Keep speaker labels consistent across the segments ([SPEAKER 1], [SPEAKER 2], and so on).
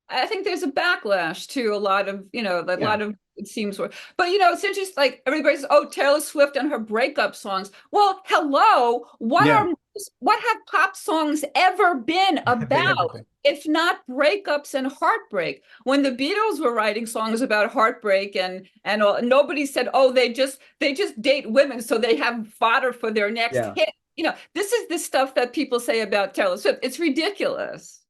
[SPEAKER 1] I think there's a backlash to a lot of, a
[SPEAKER 2] Yeah,
[SPEAKER 1] lot of it seems, but it's interesting. Like everybody says, "Oh, Taylor Swift and her breakup songs." Well, hello,
[SPEAKER 2] yeah,
[SPEAKER 1] what have pop songs ever been
[SPEAKER 2] have they ever
[SPEAKER 1] about,
[SPEAKER 2] been?
[SPEAKER 1] if not breakups and heartbreak? When the Beatles were writing songs about heartbreak and all, nobody said, "Oh, they just date women so they have fodder for their next
[SPEAKER 2] Yeah.
[SPEAKER 1] hit." This is the stuff that people say about Taylor Swift. It's ridiculous.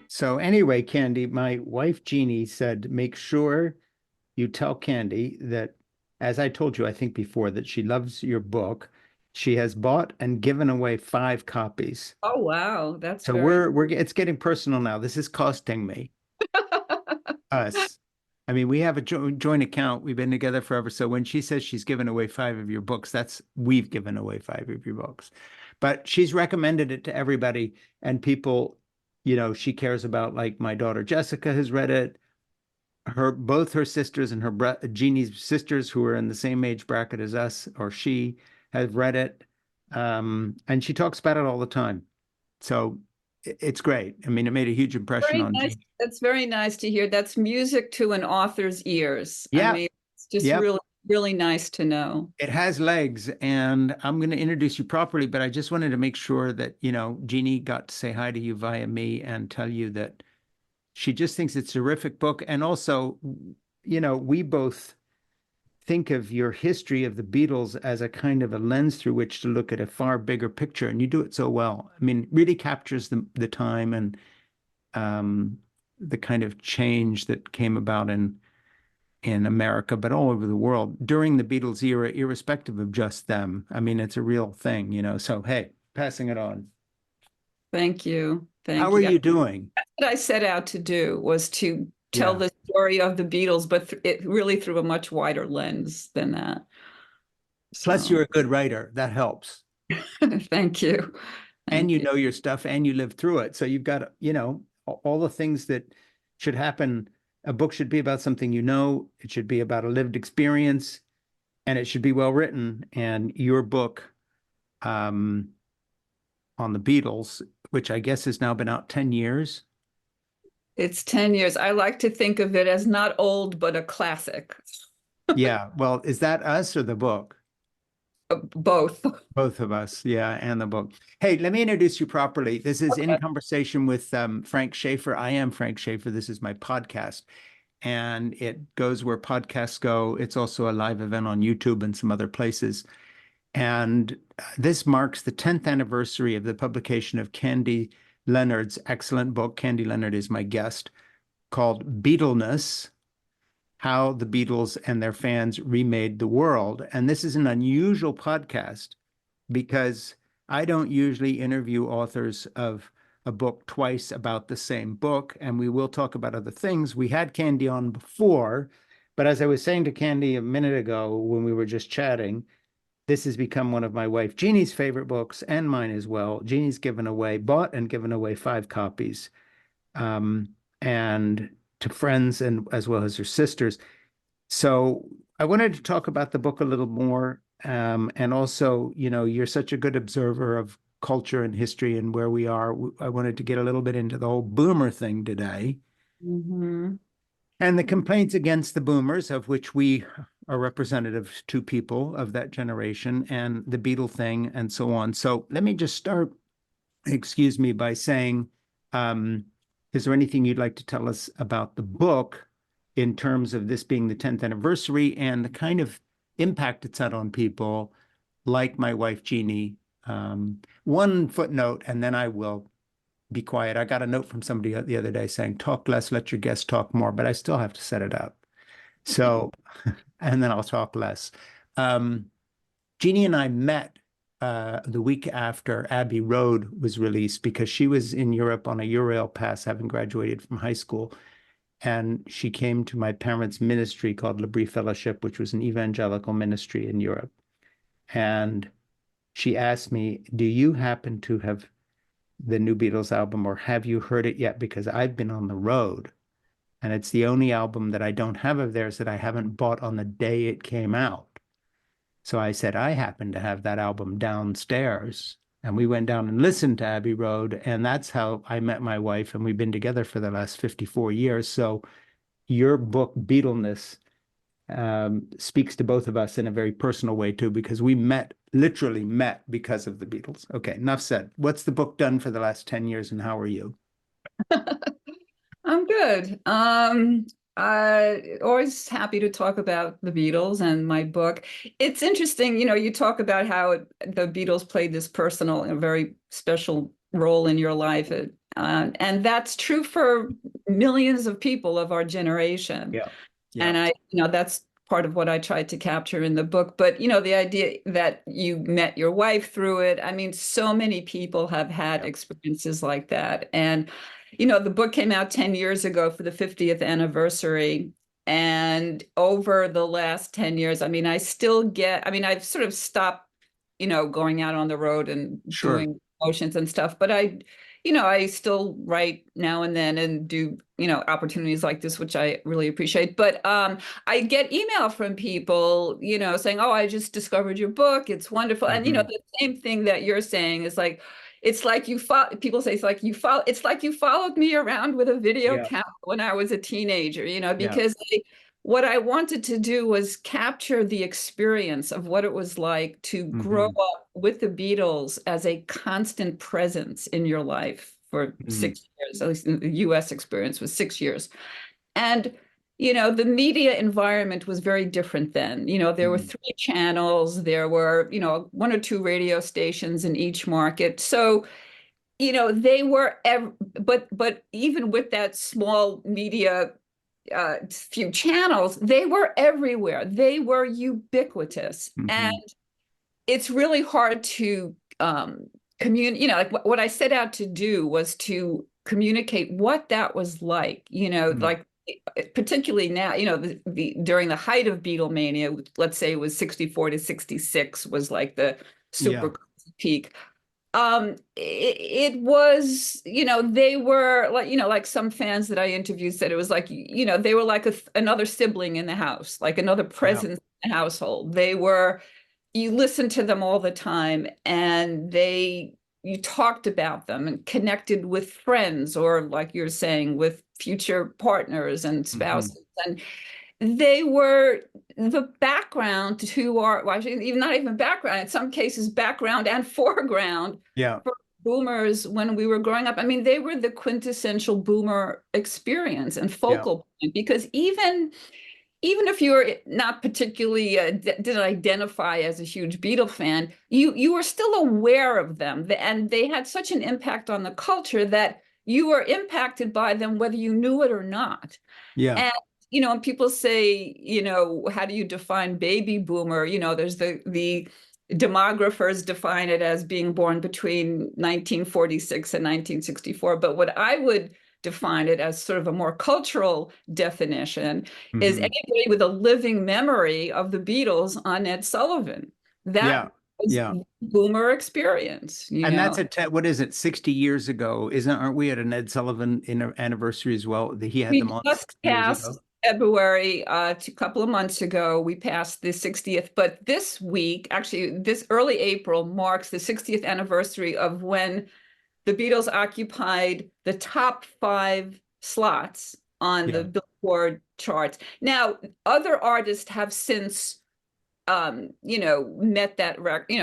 [SPEAKER 2] So anyway, Candy, my wife Jeannie said, make sure you tell Candy that, as I told you, I think before, that she loves your book. She has bought and given away 5 copies.
[SPEAKER 1] Oh, wow. That's
[SPEAKER 2] So
[SPEAKER 1] very
[SPEAKER 2] we're it's getting personal now. This is costing me, us. I mean, we have a joint account. We've been together forever. So when she says she's given away 5 of your books, that's we've given away 5 of your books. But she's recommended it to everybody, and people, she cares about. Like my daughter Jessica has read it. Both her sisters and Jeannie's sisters, who are in the same age bracket as us, or she, have read it, and she talks about it all the time. So it's great. I mean, it made a huge impression
[SPEAKER 1] very
[SPEAKER 2] on
[SPEAKER 1] nice.
[SPEAKER 2] Jeannie.
[SPEAKER 1] That's very nice to hear. That's music to an author's ears. I
[SPEAKER 2] Yeah,
[SPEAKER 1] mean, it's just
[SPEAKER 2] yep.
[SPEAKER 1] really, really nice to know.
[SPEAKER 2] It has legs, and I'm going to introduce you properly, but I just wanted to make sure that, Jeannie got to say hi to you via me and tell you that she just thinks it's a terrific book. And also, we both think of your history of the Beatles as a kind of a lens through which to look at a far bigger picture, and you do it so well. I mean, really captures the time and um, the kind of change that came about in America, but all over the world during the Beatles era, irrespective of just them. I mean, it's a real thing. So, hey, passing it on.
[SPEAKER 1] Thank you.
[SPEAKER 2] How
[SPEAKER 1] Thank
[SPEAKER 2] are
[SPEAKER 1] you.
[SPEAKER 2] you doing?
[SPEAKER 1] What I set out to do was to tell
[SPEAKER 2] Yeah.
[SPEAKER 1] the story of the Beatles, but it really through a much wider lens than that.
[SPEAKER 2] Plus,
[SPEAKER 1] So
[SPEAKER 2] you're a good writer. That helps.
[SPEAKER 1] thank you.
[SPEAKER 2] And
[SPEAKER 1] Thank
[SPEAKER 2] you
[SPEAKER 1] you.
[SPEAKER 2] know your stuff and you lived through it. So you've got, all the things that should happen. A book should be about something it should be about a lived experience, and it should be well written. And your book, um, on the Beatles, which I guess has now been out 10 years.
[SPEAKER 1] It's 10 years. I like to think of it as not old, but a classic.
[SPEAKER 2] Yeah. Well, is that us or the book?
[SPEAKER 1] Both.
[SPEAKER 2] Both of us. Yeah. And the book. Hey, let me introduce you properly. This is In Conversation with Frank Schaeffer. I am Frank Schaeffer. This is my podcast, and it goes where podcasts go. It's also a live event on YouTube and some other places. And this marks the 10th anniversary of the publication of Candy Leonard's excellent book. Candy Leonard is my guest, called Beatleness: How the Beatles and Their Fans Remade the World. And this is an unusual podcast because I don't usually interview authors of a book twice about the same book, and we will talk about other things. We had Candy on before, but as I was saying to Candy a minute ago when we were just chatting, this has become one of my wife Jeannie's favorite books and mine as well. Jeannie's bought and given away 5 copies, um, and to friends and as well as her sisters. So I wanted to talk about the book a little more. And also, you're such a good observer of culture and history and where we are. I wanted to get a little bit into the whole boomer thing today
[SPEAKER 1] Hmm.
[SPEAKER 2] and the complaints against the boomers, of which we are representative to people of that generation, and the Beatle thing and so on. So let me just start, excuse me, by saying, um, is there anything you'd like to tell us about the book in terms of this being the 10th anniversary and the kind of impact it's had on people like my wife, Jeannie? One footnote, and then I will be quiet. I got a note from somebody the other day saying, talk less, let your guests talk more, but I still have to set it up. So, and then I'll talk less. Um, Jeannie and I met the week after Abbey Road was released because she was in Europe on a Eurail pass, having graduated from high school. And she came to my parents' ministry called L'Abri Fellowship, which was an evangelical ministry in Europe. And she asked me, do you happen to have the new Beatles album, or have you heard it yet? Because I've been on the road, and it's the only album that I don't have of theirs that I haven't bought on the day it came out. So I said, I happen to have that album downstairs. and we went down and listened to Abbey Road, and that's how I met my wife, and we've been together for the last 54 years. So your book, Beatleness, speaks to both of us in a very personal way too, because we literally met because of the Beatles. Okay, enough said. What's the book done for the last 10 years, and how are you?
[SPEAKER 1] I'm good. I always happy to talk about the Beatles and my book. It's interesting, you talk about how the Beatles played this personal and very special role in your life. And that's true for millions of people of our generation.
[SPEAKER 2] Yeah. Yeah.
[SPEAKER 1] And that's part of what I tried to capture in the book. But, the idea that you met your wife through it, I mean, so many people have had
[SPEAKER 2] Yeah.
[SPEAKER 1] experiences like that. And, the book came out 10 years ago for the 50th anniversary. And over the last 10 years, I mean, I've sort of stopped, going out on the road and
[SPEAKER 2] Sure.
[SPEAKER 1] doing motions and stuff, but I still write now and then and do, opportunities like this, which I really appreciate. But I get email from people, saying, "Oh, I just discovered your book. It's wonderful." And,
[SPEAKER 2] Hmm.
[SPEAKER 1] the same thing that you're saying is like, it's like people say it's like you followed me around with a video
[SPEAKER 2] Yeah.
[SPEAKER 1] camera when I was a teenager,
[SPEAKER 2] Yeah.
[SPEAKER 1] because what I wanted to do was capture the experience of what it was like to grow
[SPEAKER 2] Hmm.
[SPEAKER 1] up with the Beatles as a constant presence in your life for
[SPEAKER 2] Hmm.
[SPEAKER 1] 6 years. At least the US experience was 6 years. And, the media environment was very different then. There were
[SPEAKER 2] Hmm.
[SPEAKER 1] 3 channels, there were, 1 or 2 radio stations in each market. So, they were, but even with that small media few channels, they were everywhere. They were ubiquitous. And
[SPEAKER 2] Hmm.
[SPEAKER 1] it's really hard to communicate, like what I set out to do was to communicate what that was like,
[SPEAKER 2] Hmm.
[SPEAKER 1] like particularly now, during the height of Beatlemania, let's say it was 64 to 66 was like the
[SPEAKER 2] Yeah.
[SPEAKER 1] super peak. It was, they were like, like some fans that I interviewed said it was like, they were like another sibling in the house, like another
[SPEAKER 2] Yeah.
[SPEAKER 1] presence in the household. You listened to them all the time, and you talked about them and connected with friends, or like you're saying, with future partners and
[SPEAKER 2] Hmm.
[SPEAKER 1] spouses. And they were the background to our, well, actually, even not even background, in some cases, background and foreground
[SPEAKER 2] Yeah.
[SPEAKER 1] for boomers when we were growing up. I mean, they were the quintessential boomer experience and
[SPEAKER 2] Yeah.
[SPEAKER 1] focal point, because even if you're not particularly didn't identify as a huge Beatle fan, you were still aware of them, and they had such an impact on the culture that you were impacted by them whether you knew it or not.
[SPEAKER 2] Yeah.
[SPEAKER 1] And, when people say, how do you define baby boomer? There's the demographers define it as being born between 1946 and 1964. But what I would define it as sort of a more cultural definition is
[SPEAKER 2] Hmm.
[SPEAKER 1] anybody with a living memory of the Beatles on Ed Sullivan. That
[SPEAKER 2] Yeah.
[SPEAKER 1] was
[SPEAKER 2] Yeah.
[SPEAKER 1] boomer experience,
[SPEAKER 2] And that's what is it, 60 years ago? Aren't we at an Ed Sullivan anniversary as well? He had them
[SPEAKER 1] We
[SPEAKER 2] on
[SPEAKER 1] just
[SPEAKER 2] 60 years
[SPEAKER 1] passed
[SPEAKER 2] ago.
[SPEAKER 1] February, a couple of months ago, we passed the 60th, but this week, actually, this early April marks the 60th anniversary of when the Beatles occupied the top 5 slots on
[SPEAKER 2] Yeah.
[SPEAKER 1] the Billboard charts. Now, other artists have since met that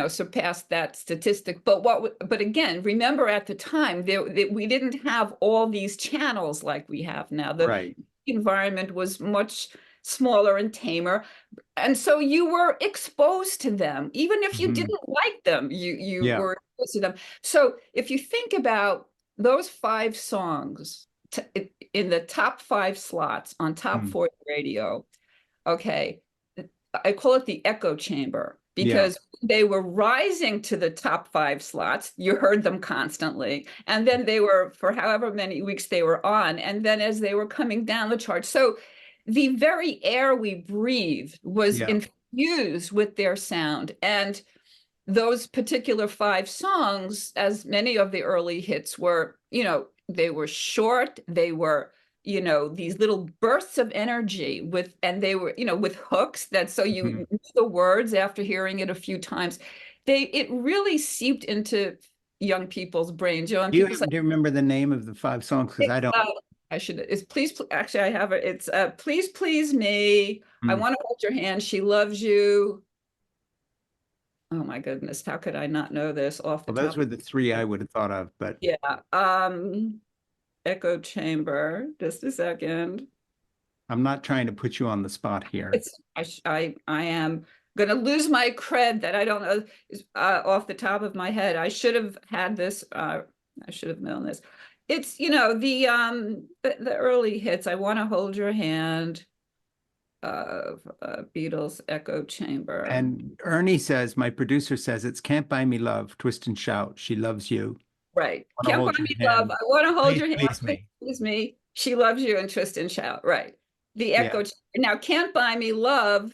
[SPEAKER 1] surpassed that statistic. But again, remember at the time we didn't have all these channels like we have now. The
[SPEAKER 2] Right.
[SPEAKER 1] environment was much smaller and tamer, and so you were exposed to them. Even if you
[SPEAKER 2] Hmm.
[SPEAKER 1] didn't like them, you
[SPEAKER 2] Yeah.
[SPEAKER 1] were exposed to them. So if you think about those 5 songs in the top 5 slots on top
[SPEAKER 2] Mm.
[SPEAKER 1] 40 radio, okay, I call it the echo chamber,
[SPEAKER 2] Yeah.
[SPEAKER 1] because they were rising to the top 5 slots. You heard them constantly. And then they were, for however many weeks they were on. And then as they were coming down the chart. So the very air we breathed was
[SPEAKER 2] Yeah.
[SPEAKER 1] infused with their sound. And those particular 5 songs, as many of the early hits were, they were short, they were, these little bursts of energy and they were, with hooks that so you
[SPEAKER 2] Mhm.
[SPEAKER 1] knew the words after hearing it a few times. it really seeped into young people's brains. You know, and
[SPEAKER 2] Do you
[SPEAKER 1] people say,
[SPEAKER 2] happen to remember the name of the 5 songs? Because I don't.
[SPEAKER 1] I should, it's actually, I have it. It's Please Please Me. I
[SPEAKER 2] Hmm.
[SPEAKER 1] Want to Hold Your Hand. She Loves You. Oh my goodness, how could I not know this off the
[SPEAKER 2] Well, those
[SPEAKER 1] top?
[SPEAKER 2] were the three I would have thought of, but
[SPEAKER 1] Yeah. Echo Chamber. Just a second.
[SPEAKER 2] I'm not trying to put you on the spot here.
[SPEAKER 1] It's I am gonna lose my cred that I don't know off the top of my head. I should have had this. I should have known this. It's the early hits. I Want to Hold Your Hand of Beatles Echo Chamber.
[SPEAKER 2] And Ernie says, my producer says, it's Can't Buy Me Love, Twist and Shout. She loves you.
[SPEAKER 1] Right.
[SPEAKER 2] Want to
[SPEAKER 1] Can't Buy
[SPEAKER 2] hold your
[SPEAKER 1] Me Love.
[SPEAKER 2] hand.
[SPEAKER 1] I Want to Hold
[SPEAKER 2] Please,
[SPEAKER 1] Your Hand.
[SPEAKER 2] please
[SPEAKER 1] Please
[SPEAKER 2] me.
[SPEAKER 1] Please Me. She Loves You and Twist and Shout. Right. The
[SPEAKER 2] Yeah,
[SPEAKER 1] Echo Chamber. Now, Can't Buy Me Love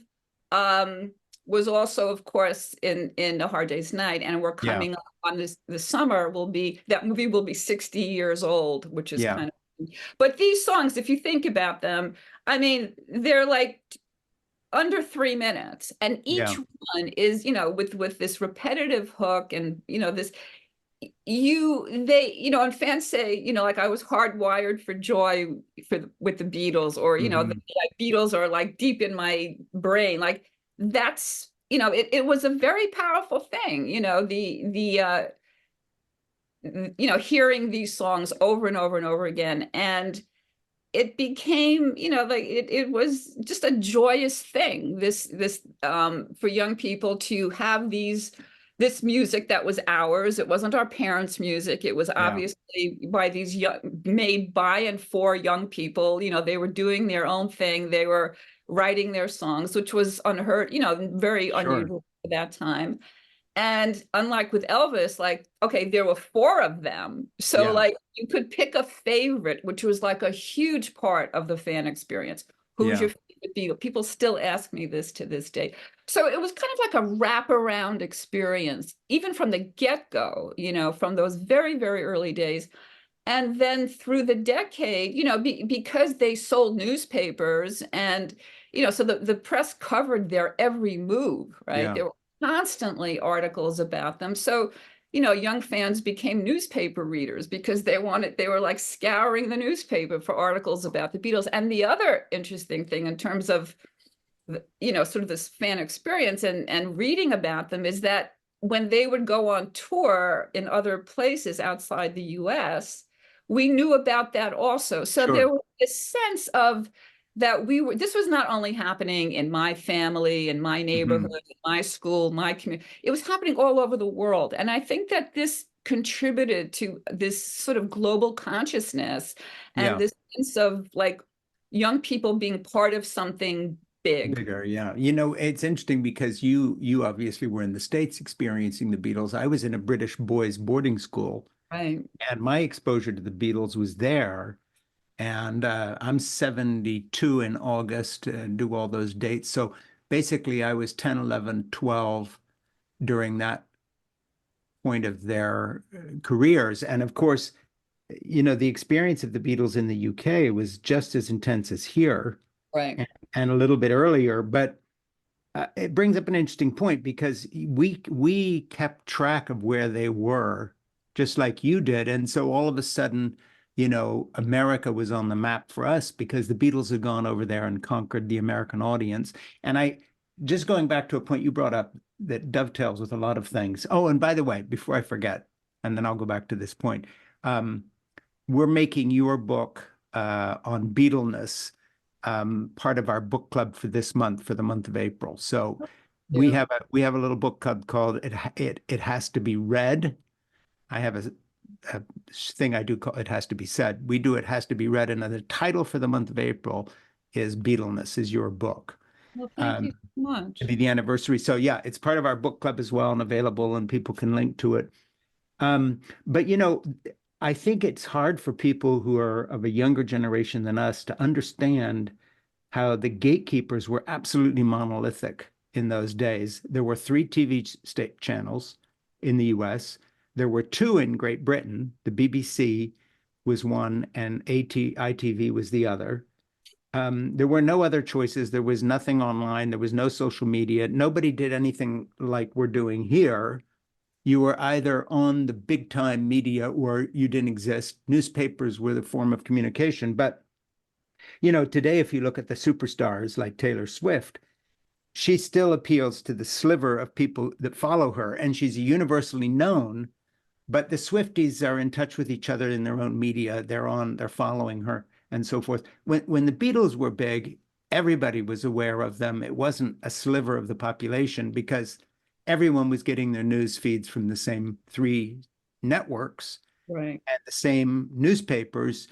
[SPEAKER 1] um, was also, of course, in A Hard Day's Night, and we're
[SPEAKER 2] yeah,
[SPEAKER 1] coming up on this summer. Will be that movie will be 60 years old, which is
[SPEAKER 2] yeah,
[SPEAKER 1] kind of. But these songs, if you think about them, I mean, they're like under 3 minutes, and each
[SPEAKER 2] yeah,
[SPEAKER 1] one is, with this repetitive hook, and this and fans say, like I was hardwired for joy with the Beatles, or the
[SPEAKER 2] hmm,
[SPEAKER 1] like, Beatles are like deep in my brain. Like that's it was a very powerful thing, hearing these songs over and over and over again. And it became, like it was just a joyous thing, this for young people to have this music that was ours. It wasn't our parents' music. It was
[SPEAKER 2] yeah,
[SPEAKER 1] obviously by these young, made by and for young people. They were doing their own thing. They were writing their songs, which was unheard, very
[SPEAKER 2] sure.
[SPEAKER 1] unusual at that time. And unlike with Elvis, like, okay, there were four of them. So,
[SPEAKER 2] Yeah,
[SPEAKER 1] like, you could pick a favorite, which was like a huge part of the fan experience. Who's
[SPEAKER 2] yeah,
[SPEAKER 1] your favorite Beatle? People still ask me this to this day. So it was kind of like a wraparound experience, even from the get-go, from those very, very early days. And then through the decade, because they sold newspapers, and, so the press covered their every move, right?
[SPEAKER 2] yeah,
[SPEAKER 1] There were constantly articles about them. So, young fans became newspaper readers because they were like scouring the newspaper for articles about the Beatles. And the other interesting thing in terms of, sort of this fan experience and reading about them is that when they would go on tour in other places outside the US, we knew about that also. So there
[SPEAKER 2] sure.
[SPEAKER 1] was a sense of that this was not only happening in my family, in my neighborhood,
[SPEAKER 2] Hmm.
[SPEAKER 1] in my school, my community, it was happening all over the world. And I think that this contributed to this sort of global consciousness and
[SPEAKER 2] Yeah,
[SPEAKER 1] this sense of like young people being part of something big.
[SPEAKER 2] bigger. Yeah. It's interesting because you obviously were in the States experiencing the Beatles. I was in a British boys' boarding school,
[SPEAKER 1] Right.
[SPEAKER 2] and my exposure to the Beatles was there. And I'm 72 in August, do all those dates. So basically, I was 10, 11, 12 during that point of their careers. And of course, the experience of the Beatles in the UK was just as intense as here,
[SPEAKER 1] Right.
[SPEAKER 2] and a little bit earlier. But it brings up an interesting point because we kept track of where they were, just like you did. And so all of a sudden, America was on the map for us because the Beatles had gone over there and conquered the American audience. And just going back to a point you brought up that dovetails with a lot of things. Oh, and by the way, before I forget, and then I'll go back to this point, um, we're making your book on Beatleness part of our book club for this month, for the month of April. So we
[SPEAKER 1] Yeah.
[SPEAKER 2] have a little book club called It Has to Be Read. I have a thing I do call It Has to Be Said. We do It Has to Be Read, and the title for the month of April is Beatleness, is your book.
[SPEAKER 1] Well, thank
[SPEAKER 2] Um,
[SPEAKER 1] you so
[SPEAKER 2] to
[SPEAKER 1] much.
[SPEAKER 2] be the anniversary. So yeah, it's part of our book club as well and available, and people can link to it. But I think it's hard for people who are of a younger generation than us to understand how the gatekeepers were absolutely monolithic in those days. There were three TV state channels in the US. There were two in Great Britain. The BBC was one and ITV was the other. There were no other choices. There was nothing online. There was no social media. Nobody did anything like we're doing here. You were either on the big time media or you didn't exist. Newspapers were the form of communication. But, today, if you look at the superstars like Taylor Swift, she still appeals to the sliver of people that follow her, and she's universally known. But the Swifties are in touch with each other in their own media. They're following her and so forth. When the Beatles were big, everybody was aware of them. It wasn't a sliver of the population because everyone was getting their news feeds from the same three networks
[SPEAKER 1] Right.
[SPEAKER 2] and the same newspapers,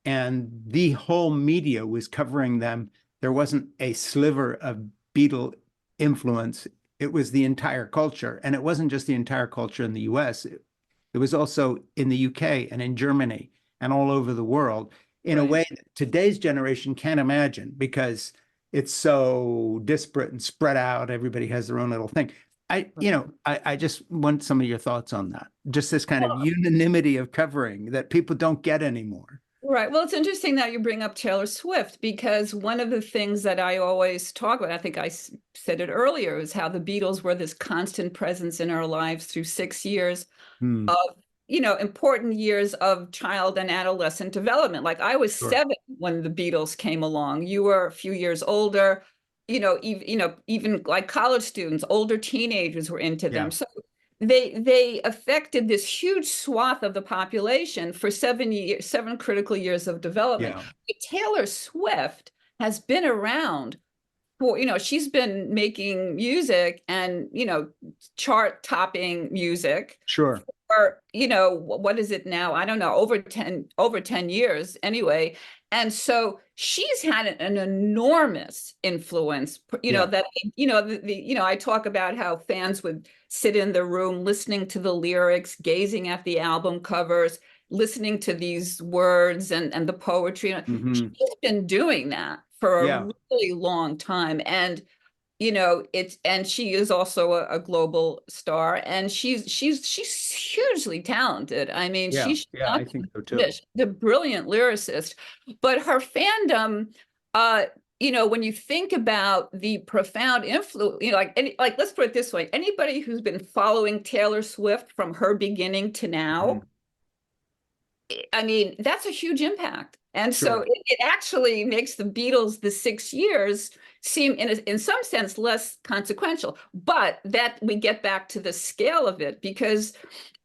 [SPEAKER 2] and the whole media was covering them. There wasn't a sliver of Beatle influence. It was the entire culture. And it wasn't just the entire culture in the US. It was also in the UK and in Germany and all over the world in a
[SPEAKER 1] Right.
[SPEAKER 2] way that today's generation can't imagine because it's so disparate and spread out. Everybody has their own little thing. I just want some of your thoughts on that. Just this kind of unanimity of covering that people don't get anymore.
[SPEAKER 1] Right. Well, it's interesting that you bring up Taylor Swift because one of the things that I always talk about, I think I said it earlier, is how the Beatles were this constant presence in our lives through 6 years
[SPEAKER 2] Hmm.
[SPEAKER 1] of, important years of child and adolescent development. Like I was
[SPEAKER 2] Sure.
[SPEAKER 1] 7 when the Beatles came along. You were a few years older, even like college students, older teenagers were into
[SPEAKER 2] Yeah.
[SPEAKER 1] them. So they affected this huge swath of the population for 7 years, 7 critical years of development.
[SPEAKER 2] Yeah.
[SPEAKER 1] But Taylor Swift has been around for, she's been making music and, chart topping music
[SPEAKER 2] Sure.
[SPEAKER 1] for, what is it now? I don't know, over 10 years anyway. And so she's had an enormous influence,
[SPEAKER 2] Yeah.
[SPEAKER 1] that, I talk about how fans would sit in the room listening to the lyrics, gazing at the album covers, listening to these words and the poetry.
[SPEAKER 2] Hmm.
[SPEAKER 1] She's been doing that for a
[SPEAKER 2] Yeah.
[SPEAKER 1] really long time. And and she is also a global star, and she's hugely talented. I mean,
[SPEAKER 2] Yeah.
[SPEAKER 1] she's
[SPEAKER 2] Yeah.
[SPEAKER 1] not
[SPEAKER 2] I think so too.
[SPEAKER 1] the brilliant lyricist, but her fandom, uh, when you think about the profound influence, like let's put it this way: anybody who's been following Taylor Swift from her beginning to now,
[SPEAKER 2] Mhm.
[SPEAKER 1] I mean, that's a huge impact. And so
[SPEAKER 2] Sure.
[SPEAKER 1] it actually makes the Beatles, the 6 years, seem in some sense less consequential. But that we get back to the scale of it because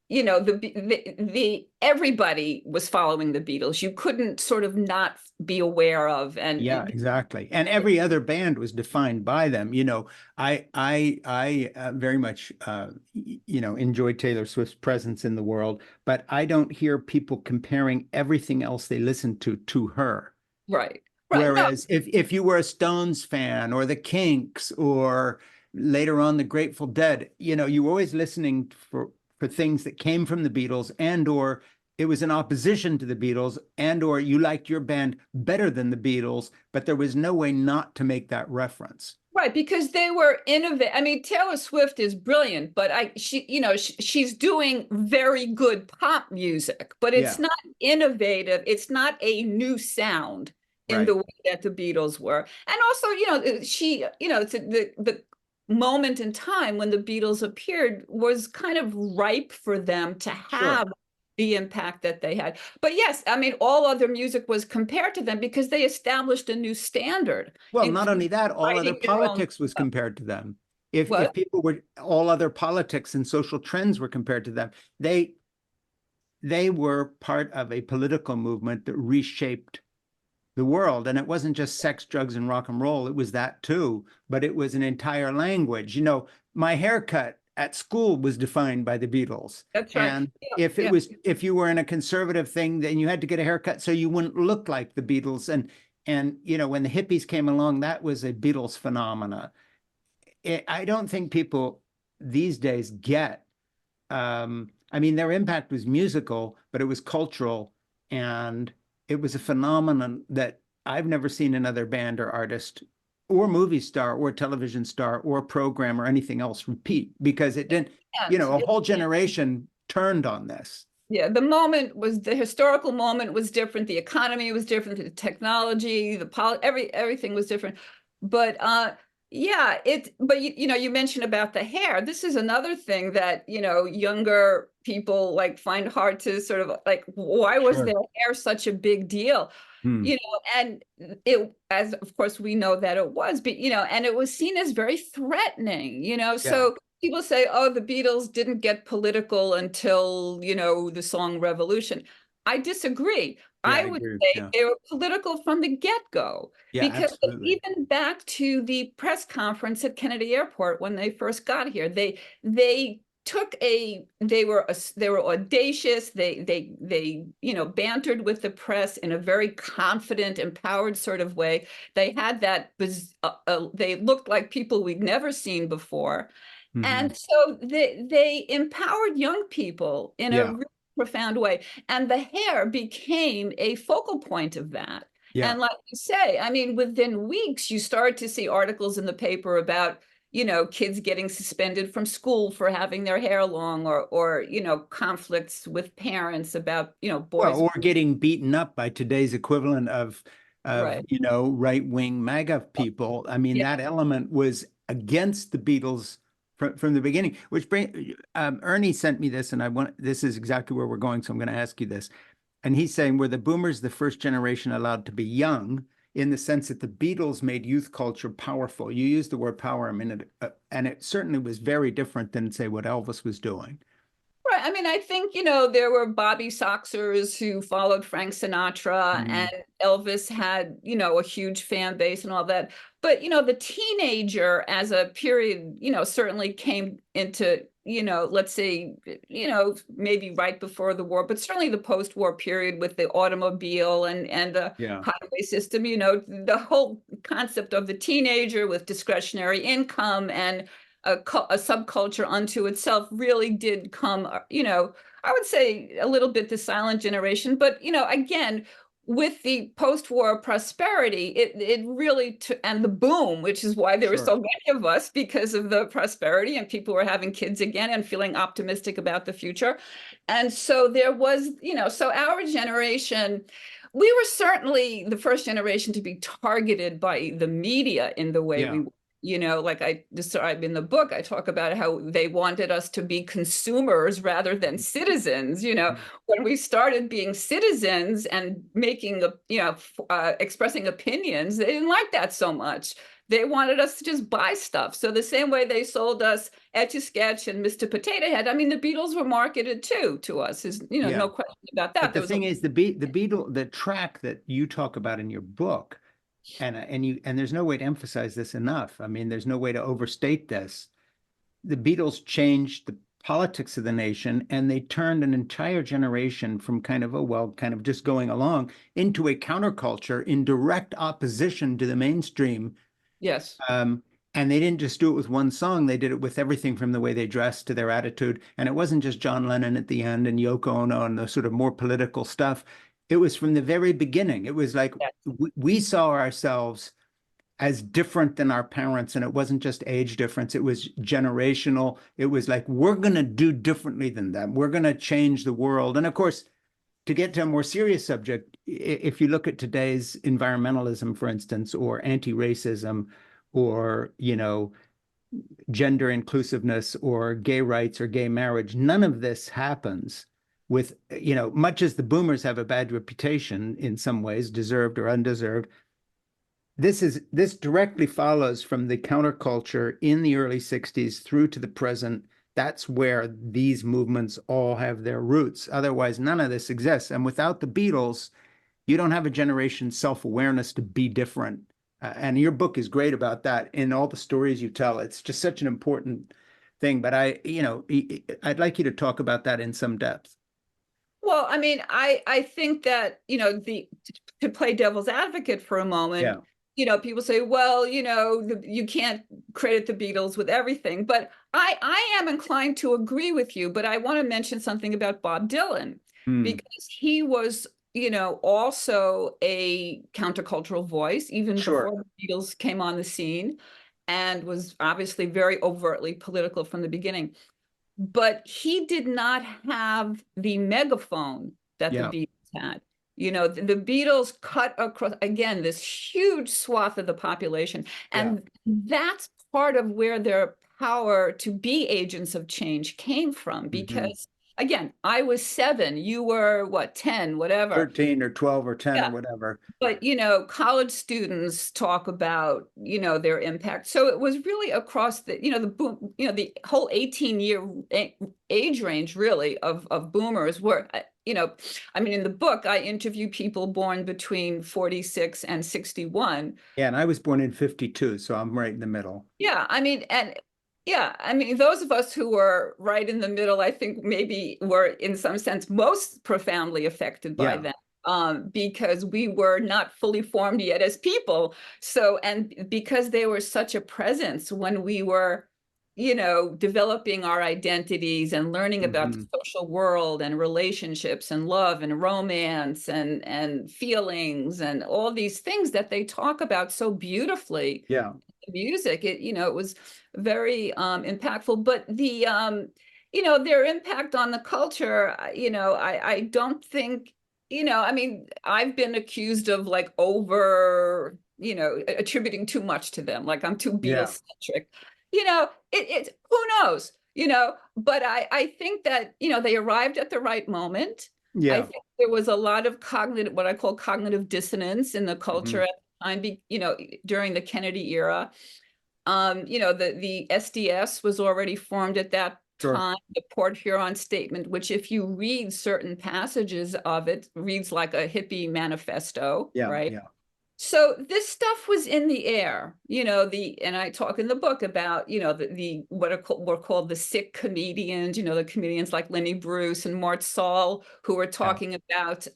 [SPEAKER 1] the everybody was following the Beatles. You couldn't sort of not be aware of
[SPEAKER 2] Yeah,
[SPEAKER 1] and
[SPEAKER 2] exactly. And every other band was defined by them. I very much enjoy Taylor Swift's presence in the world, but I don't hear people comparing everything else they listen to her.
[SPEAKER 1] right, right. No,
[SPEAKER 2] Whereas if you were a Stones fan or the Kinks or later on the Grateful Dead, you were always listening for things that came from the Beatles and or it was in opposition to the Beatles and or you liked your band better than the Beatles, but there was no way not to make that reference.
[SPEAKER 1] right, because they were innovative. I mean, Taylor Swift is brilliant, but she's doing very good pop music, but it's
[SPEAKER 2] Yeah,
[SPEAKER 1] not innovative. It's not a new sound in the
[SPEAKER 2] right.
[SPEAKER 1] way that the Beatles were. And also, it's the moment in time when the Beatles appeared was kind of ripe for them to
[SPEAKER 2] Sure.
[SPEAKER 1] have the impact that they had. But yes, I mean, all other music was compared to them because they established a new standard,
[SPEAKER 2] Well, not
[SPEAKER 1] including
[SPEAKER 2] only that, all other
[SPEAKER 1] writing their own
[SPEAKER 2] politics was
[SPEAKER 1] stuff.
[SPEAKER 2] compared to them. If
[SPEAKER 1] What?
[SPEAKER 2] people were all other politics and social trends were compared to them, they were part of a political movement that reshaped the world. And it wasn't just sex, drugs, and rock and roll. It was that too, but it was an entire language. My haircut at school was defined by the Beatles.
[SPEAKER 1] That's right.
[SPEAKER 2] And
[SPEAKER 1] Yeah,
[SPEAKER 2] if
[SPEAKER 1] yeah,
[SPEAKER 2] you were in a conservative thing, then you had to get a haircut so you wouldn't look like the Beatles. And when the hippies came along, that was a Beatles phenomena. I don't think people these days get I mean, their impact was musical, but it was cultural, and it was a phenomenon that I've never seen another band or artist or movie star or television star or program or anything else repeat because it didn't,
[SPEAKER 1] yeah,
[SPEAKER 2] a whole generation turned on this.
[SPEAKER 1] Yeah, the historical moment was different, the economy was different, the technology, everything was different. But yeah, but you mentioned about the hair. This is another thing that, younger people like find hard to sort of like, why was their
[SPEAKER 2] Sure.
[SPEAKER 1] hair such a big deal?
[SPEAKER 2] Hmm.
[SPEAKER 1] And as of course we know that it was, but and it was seen as very threatening,
[SPEAKER 2] Yeah.
[SPEAKER 1] so people say, oh, the Beatles didn't get political until, the song Revolution. I disagree.
[SPEAKER 2] Yeah, I
[SPEAKER 1] I would
[SPEAKER 2] agree.
[SPEAKER 1] say
[SPEAKER 2] Yeah.
[SPEAKER 1] they were political from the get-go,
[SPEAKER 2] Yeah,
[SPEAKER 1] because
[SPEAKER 2] absolutely.
[SPEAKER 1] even back to the press conference at Kennedy Airport when they first got here, they took they were audacious, they bantered with the press in a very confident, empowered sort of way. They had they looked like people we'd never seen before,
[SPEAKER 2] Hmm.
[SPEAKER 1] and so they empowered young people in a
[SPEAKER 2] Yeah.
[SPEAKER 1] really profound way. And the hair became a focal point of that.
[SPEAKER 2] Yeah.
[SPEAKER 1] And like you say, I mean, within weeks, you start to see articles in the paper about, kids getting suspended from school for having their hair long, or, conflicts with parents about,
[SPEAKER 2] Well,
[SPEAKER 1] boys.
[SPEAKER 2] or getting beaten up by today's equivalent of
[SPEAKER 1] Right.
[SPEAKER 2] right-wing MAGA people. I mean,
[SPEAKER 1] Yeah.
[SPEAKER 2] that element was against the Beatles from the beginning. Which Ernie sent me this, and this is exactly where we're going. So I'm going to ask you this. And he's saying, were the boomers the first generation allowed to be young, in the sense that the Beatles made youth culture powerful? You used the word power a minute, and it certainly was very different than, say, what Elvis was doing.
[SPEAKER 1] Right. I mean, I think, there were Bobby Soxers who followed Frank Sinatra, and
[SPEAKER 2] Mhm.
[SPEAKER 1] Elvis had, a huge fan base and all that. But, the teenager as a period, certainly came into, let's say, maybe right before the war, but certainly the post-war period with the automobile and the
[SPEAKER 2] Yeah.
[SPEAKER 1] highway system, the whole concept of the teenager with discretionary income and a subculture unto itself really did come, I would say a little bit the silent generation, but, again, with the post-war prosperity, it really and the boom, which is why there were so
[SPEAKER 2] Sure.
[SPEAKER 1] many of us, because of the prosperity and people were having kids again and feeling optimistic about the future. And so there was, so our generation, we were certainly the first generation to be targeted by the media in the way
[SPEAKER 2] Yeah.
[SPEAKER 1] we, like I describe in the book, I talk about how they wanted us to be consumers rather than citizens.
[SPEAKER 2] Mhm.
[SPEAKER 1] When we started being citizens and making, expressing opinions, they didn't like that so much. They wanted us to just buy stuff. So the same way they sold us Etch a Sketch and Mr. Potato Head, I mean, the Beatles were marketed too to us. Is
[SPEAKER 2] Yeah.
[SPEAKER 1] no question about
[SPEAKER 2] But
[SPEAKER 1] that.
[SPEAKER 2] the
[SPEAKER 1] There was a
[SPEAKER 2] thing is, the track that you talk about in your book, and there's no way to emphasize this enough. I mean, there's no way to overstate this. The Beatles changed the politics of the nation, and they turned an entire generation from kind of, oh, well, kind of just going along, into a counterculture in direct opposition to the mainstream.
[SPEAKER 1] yes.
[SPEAKER 2] Um, and they didn't just do it with one song, they did it with everything from the way they dressed to their attitude. And it wasn't just John Lennon at the end and Yoko Ono and the sort of more political stuff. It was from the very beginning. It was like
[SPEAKER 1] Yes.
[SPEAKER 2] we saw ourselves as different than our parents. And it wasn't just age difference, it was generational. It was like, we're going to do differently than them. We're going to change the world. And of course, to get to a more serious subject, if you look at today's environmentalism, for instance, or anti-racism, or gender inclusiveness, or gay rights, or gay marriage, none of this happens with, much as the boomers have a bad reputation in some ways, deserved or undeserved. This directly follows from the counterculture in the early 60s through to the present. That's where these movements all have their roots. Otherwise, none of this exists. And without the Beatles, you don't have a generation's self-awareness to be different. And your book is great about that in all the stories you tell. It's just such an important thing. But I'd like you to talk about that in some depth.
[SPEAKER 1] Well, I mean, I think that, to play devil's advocate for a moment,
[SPEAKER 2] Yeah.
[SPEAKER 1] people say, well, you can't credit the Beatles with everything, but I am inclined to agree with you. But I want to mention something about Bob Dylan,
[SPEAKER 2] Hmm.
[SPEAKER 1] because he was, also a countercultural voice even
[SPEAKER 2] Sure.
[SPEAKER 1] before the Beatles came on the scene, and was obviously very overtly political from the beginning. but he did not have the megaphone that the
[SPEAKER 2] Yeah.
[SPEAKER 1] Beatles had. You know, the Beatles cut across, again, this huge swath of the population.
[SPEAKER 2] Yeah.
[SPEAKER 1] And that's part of where their power to be agents of change came from.
[SPEAKER 2] Hmm.
[SPEAKER 1] Because, again, I was 7, you were what, 10, whatever.
[SPEAKER 2] 13 or 12 or 10 or
[SPEAKER 1] Yeah.
[SPEAKER 2] whatever.
[SPEAKER 1] But, you know, college students talk about, you know, their impact. So it was really across the, you know, the boom, you know, the whole 18-year age range really of boomers were, you know, I mean, in the book, I interview people born between 46 and 61.
[SPEAKER 2] Yeah, and I was born in 52, so I'm right in the middle.
[SPEAKER 1] Yeah, I mean, and yeah, I mean, those of us who were right in the middle, I think maybe were in some sense most profoundly affected by
[SPEAKER 2] Yeah.
[SPEAKER 1] that, because we were not fully formed yet as people. So, and because they were such a presence when we were, you know, developing our identities and learning about the
[SPEAKER 2] Hmm.
[SPEAKER 1] social world and relationships and love and romance and feelings and all these things that they talk about so beautifully
[SPEAKER 2] Yeah.
[SPEAKER 1] music. It, you know, it was very impactful. But the you know, their impact on the culture, you know, I don't think, you know, I mean, I've been accused of like over, you know, attributing too much to them, like I'm too
[SPEAKER 2] Yeah.
[SPEAKER 1] Beatles centric. You know, it who knows, you know, but I think that, you know, they arrived at the right moment. I
[SPEAKER 2] Yeah.
[SPEAKER 1] think there was a lot of cognitive, what I call cognitive dissonance in the culture
[SPEAKER 2] Hmm.
[SPEAKER 1] at the time, you know, during the Kennedy era. You know, the SDS was already formed at that
[SPEAKER 2] Sure.
[SPEAKER 1] time, the Port Huron Statement, which if you read certain passages of it, reads like a hippie manifesto,
[SPEAKER 2] Yeah.
[SPEAKER 1] right?
[SPEAKER 2] Yeah.
[SPEAKER 1] So this stuff was in the air, you know, and I talk in the book about, you know, the what are were called the sick comedians, you know, the comedians like Lenny Bruce and Mort Saul, who were
[SPEAKER 2] Yeah.
[SPEAKER 1] talking about,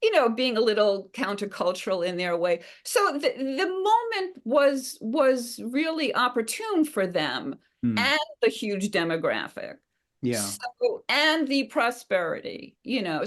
[SPEAKER 1] you know, being a little countercultural in their way. So the moment was really opportune for them
[SPEAKER 2] Hmm.
[SPEAKER 1] and the huge demographic.
[SPEAKER 2] Yeah.
[SPEAKER 1] So, and the prosperity, you know,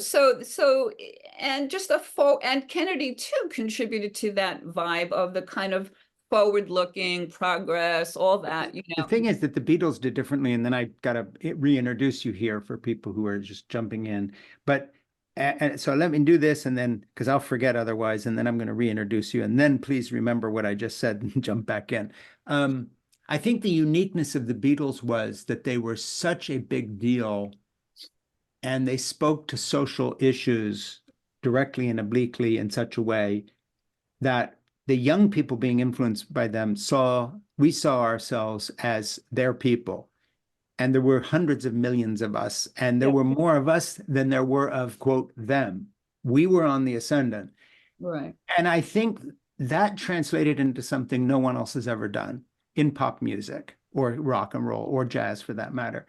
[SPEAKER 1] and just and Kennedy too contributed to that vibe of the kind of forward-looking progress, all that, you
[SPEAKER 2] The
[SPEAKER 1] know.
[SPEAKER 2] thing is that the Beatles did differently, and then I got to reintroduce you here for people who are just jumping in. But and so let me do this, and then because I'll forget otherwise, and then I'm going to reintroduce you, and then please remember what I just said and jump back in. Um, I think the uniqueness of the Beatles was that they were such a big deal, and they spoke to social issues directly and obliquely in such a way that the young people being influenced by them we saw ourselves as their people. And there were hundreds of millions of us, and there
[SPEAKER 1] Yeah,
[SPEAKER 2] were more of us than there were of, quote, them. We were on the ascendant.
[SPEAKER 1] right.
[SPEAKER 2] And I think that translated into something no one else has ever done in pop music or rock and roll or jazz for that matter.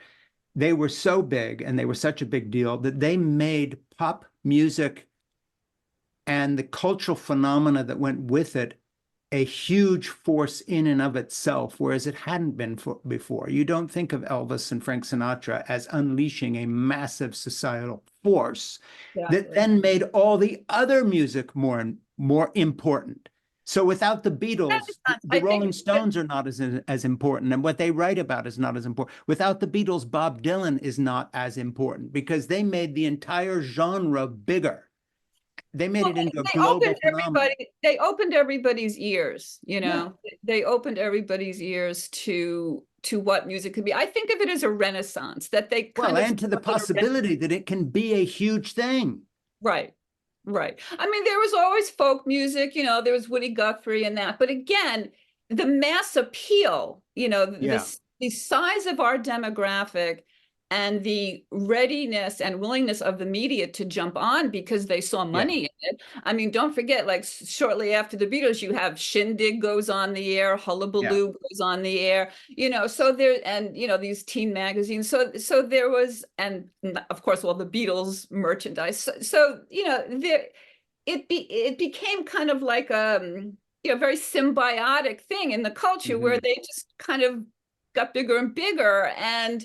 [SPEAKER 2] They were so big and they were such a big deal that they made pop music and the cultural phenomena that went with it a huge force in and of itself, whereas it hadn't been before. You don't think of Elvis and Frank Sinatra as unleashing a massive societal force that
[SPEAKER 1] Exactly.
[SPEAKER 2] then made all the other music more important. So without the Beatles, the
[SPEAKER 1] I think
[SPEAKER 2] Rolling Stones are not as important, and what they write about is not as important. Without the Beatles, Bob Dylan is not as important because they made the entire genre bigger. They made
[SPEAKER 1] well,
[SPEAKER 2] it into a
[SPEAKER 1] they opened
[SPEAKER 2] global phenomenon.
[SPEAKER 1] they opened everybody's ears, you
[SPEAKER 2] Yeah.
[SPEAKER 1] know. They opened everybody's ears to what music could be. I think of it as a renaissance, that they
[SPEAKER 2] Well,
[SPEAKER 1] kind of
[SPEAKER 2] and to the possibility that it can be a huge thing.
[SPEAKER 1] right. Right. I mean, there was always folk music, you know, there was Woody Guthrie and that. But again, the mass appeal, you know,
[SPEAKER 2] Yeah,
[SPEAKER 1] the size of our demographic and the readiness and willingness of the media to jump on because they saw
[SPEAKER 2] yeah,
[SPEAKER 1] money in it. I mean, don't forget, like shortly after the Beatles, you have Shindig goes on the air,
[SPEAKER 2] yeah.
[SPEAKER 1] Hullabaloo goes on the air, you know, so there, and you know, these teen magazines. So there was, and of course, all the Beatles merchandise. So you know, there it became kind of like you know, very symbiotic thing in the culture where
[SPEAKER 2] Hmm.
[SPEAKER 1] they just kind of got bigger and bigger. And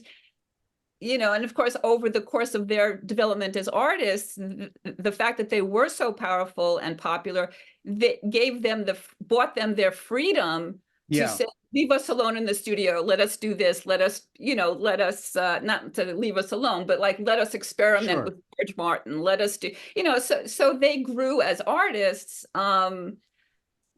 [SPEAKER 1] you know, and of course, over the course of their development as artists, the fact that they were so powerful and popular, that gave them bought them their freedom to
[SPEAKER 2] Yeah,
[SPEAKER 1] say, leave us alone in the studio, let us do this, let us, let us, not to leave us alone, but like, let us experiment
[SPEAKER 2] sure.
[SPEAKER 1] with George Martin, let us do, so they grew as artists.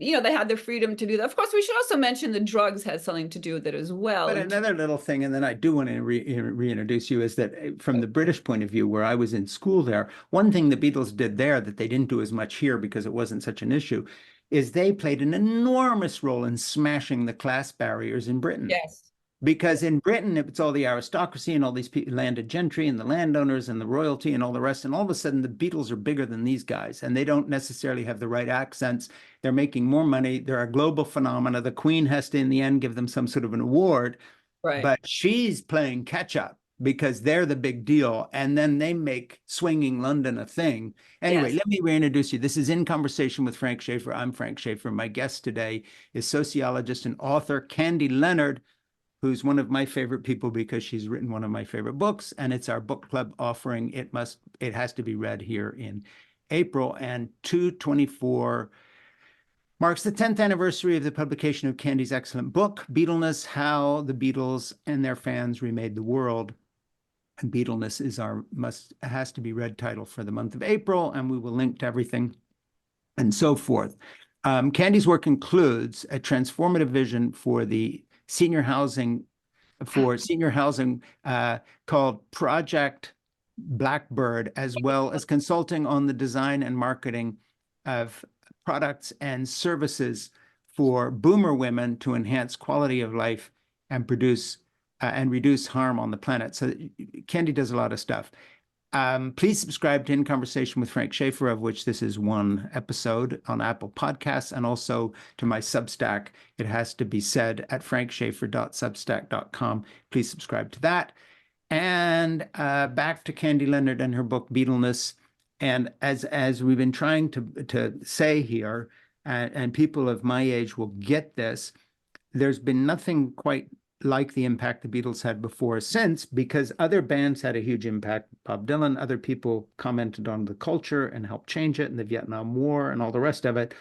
[SPEAKER 1] They had the freedom to do that. Of course, we should also mention the drugs had something to do with it as well.
[SPEAKER 2] But another little thing, and then I do want to reintroduce you, is that from the British point of view, where I was in school there, one thing the Beatles did there that they didn't do as much here because it wasn't such an issue, is they played an enormous role in smashing the class barriers in Britain.
[SPEAKER 1] Yes.
[SPEAKER 2] Because in Britain, it's all the aristocracy and all these landed gentry and the landowners and the royalty and all the rest. And all of a sudden, the Beatles are bigger than these guys, and they don't necessarily have the right accents. They're making more money. They're a global phenomena. The Queen has to, in the end, give them some sort of an award,
[SPEAKER 1] Right.
[SPEAKER 2] but she's playing catch up because they're the big deal. And then they make swinging London a thing. Anyway,
[SPEAKER 1] Yes.
[SPEAKER 2] let me reintroduce you. This is In Conversation with Frank Schaeffer. I'm Frank Schaeffer. My guest today is sociologist and author Candy Leonard, who's one of my favorite people because she's written one of my favorite books, and it's our book club offering. It has to be read here in April, and 2/24 marks the 10th anniversary of the publication of Candy's excellent book, Beatleness: How the Beatles and Their Fans Remade the World. And Beatleness is our has to be read title for the month of April, and we will link to everything and so forth. Candy's work includes a transformative vision for senior housing called Project Blackbird, as well as consulting on the design and marketing of products and services for boomer women to enhance quality of life and reduce harm on the planet. So Candy does a lot of stuff. Please subscribe to In Conversation with Frank Schaeffer, of which this is one episode on Apple Podcasts, and also to my Substack. It has to be said at frankschaeffer.substack.com. Please subscribe to that. And back to Candy Leonard and her book Beatleness. And as we've been trying to say here, and people of my age will get this, there's been nothing quite like the impact the Beatles had before or since, because other bands had a huge impact. Bob Dylan, other people commented on the culture and helped change it, and the Vietnam War and all the rest of it.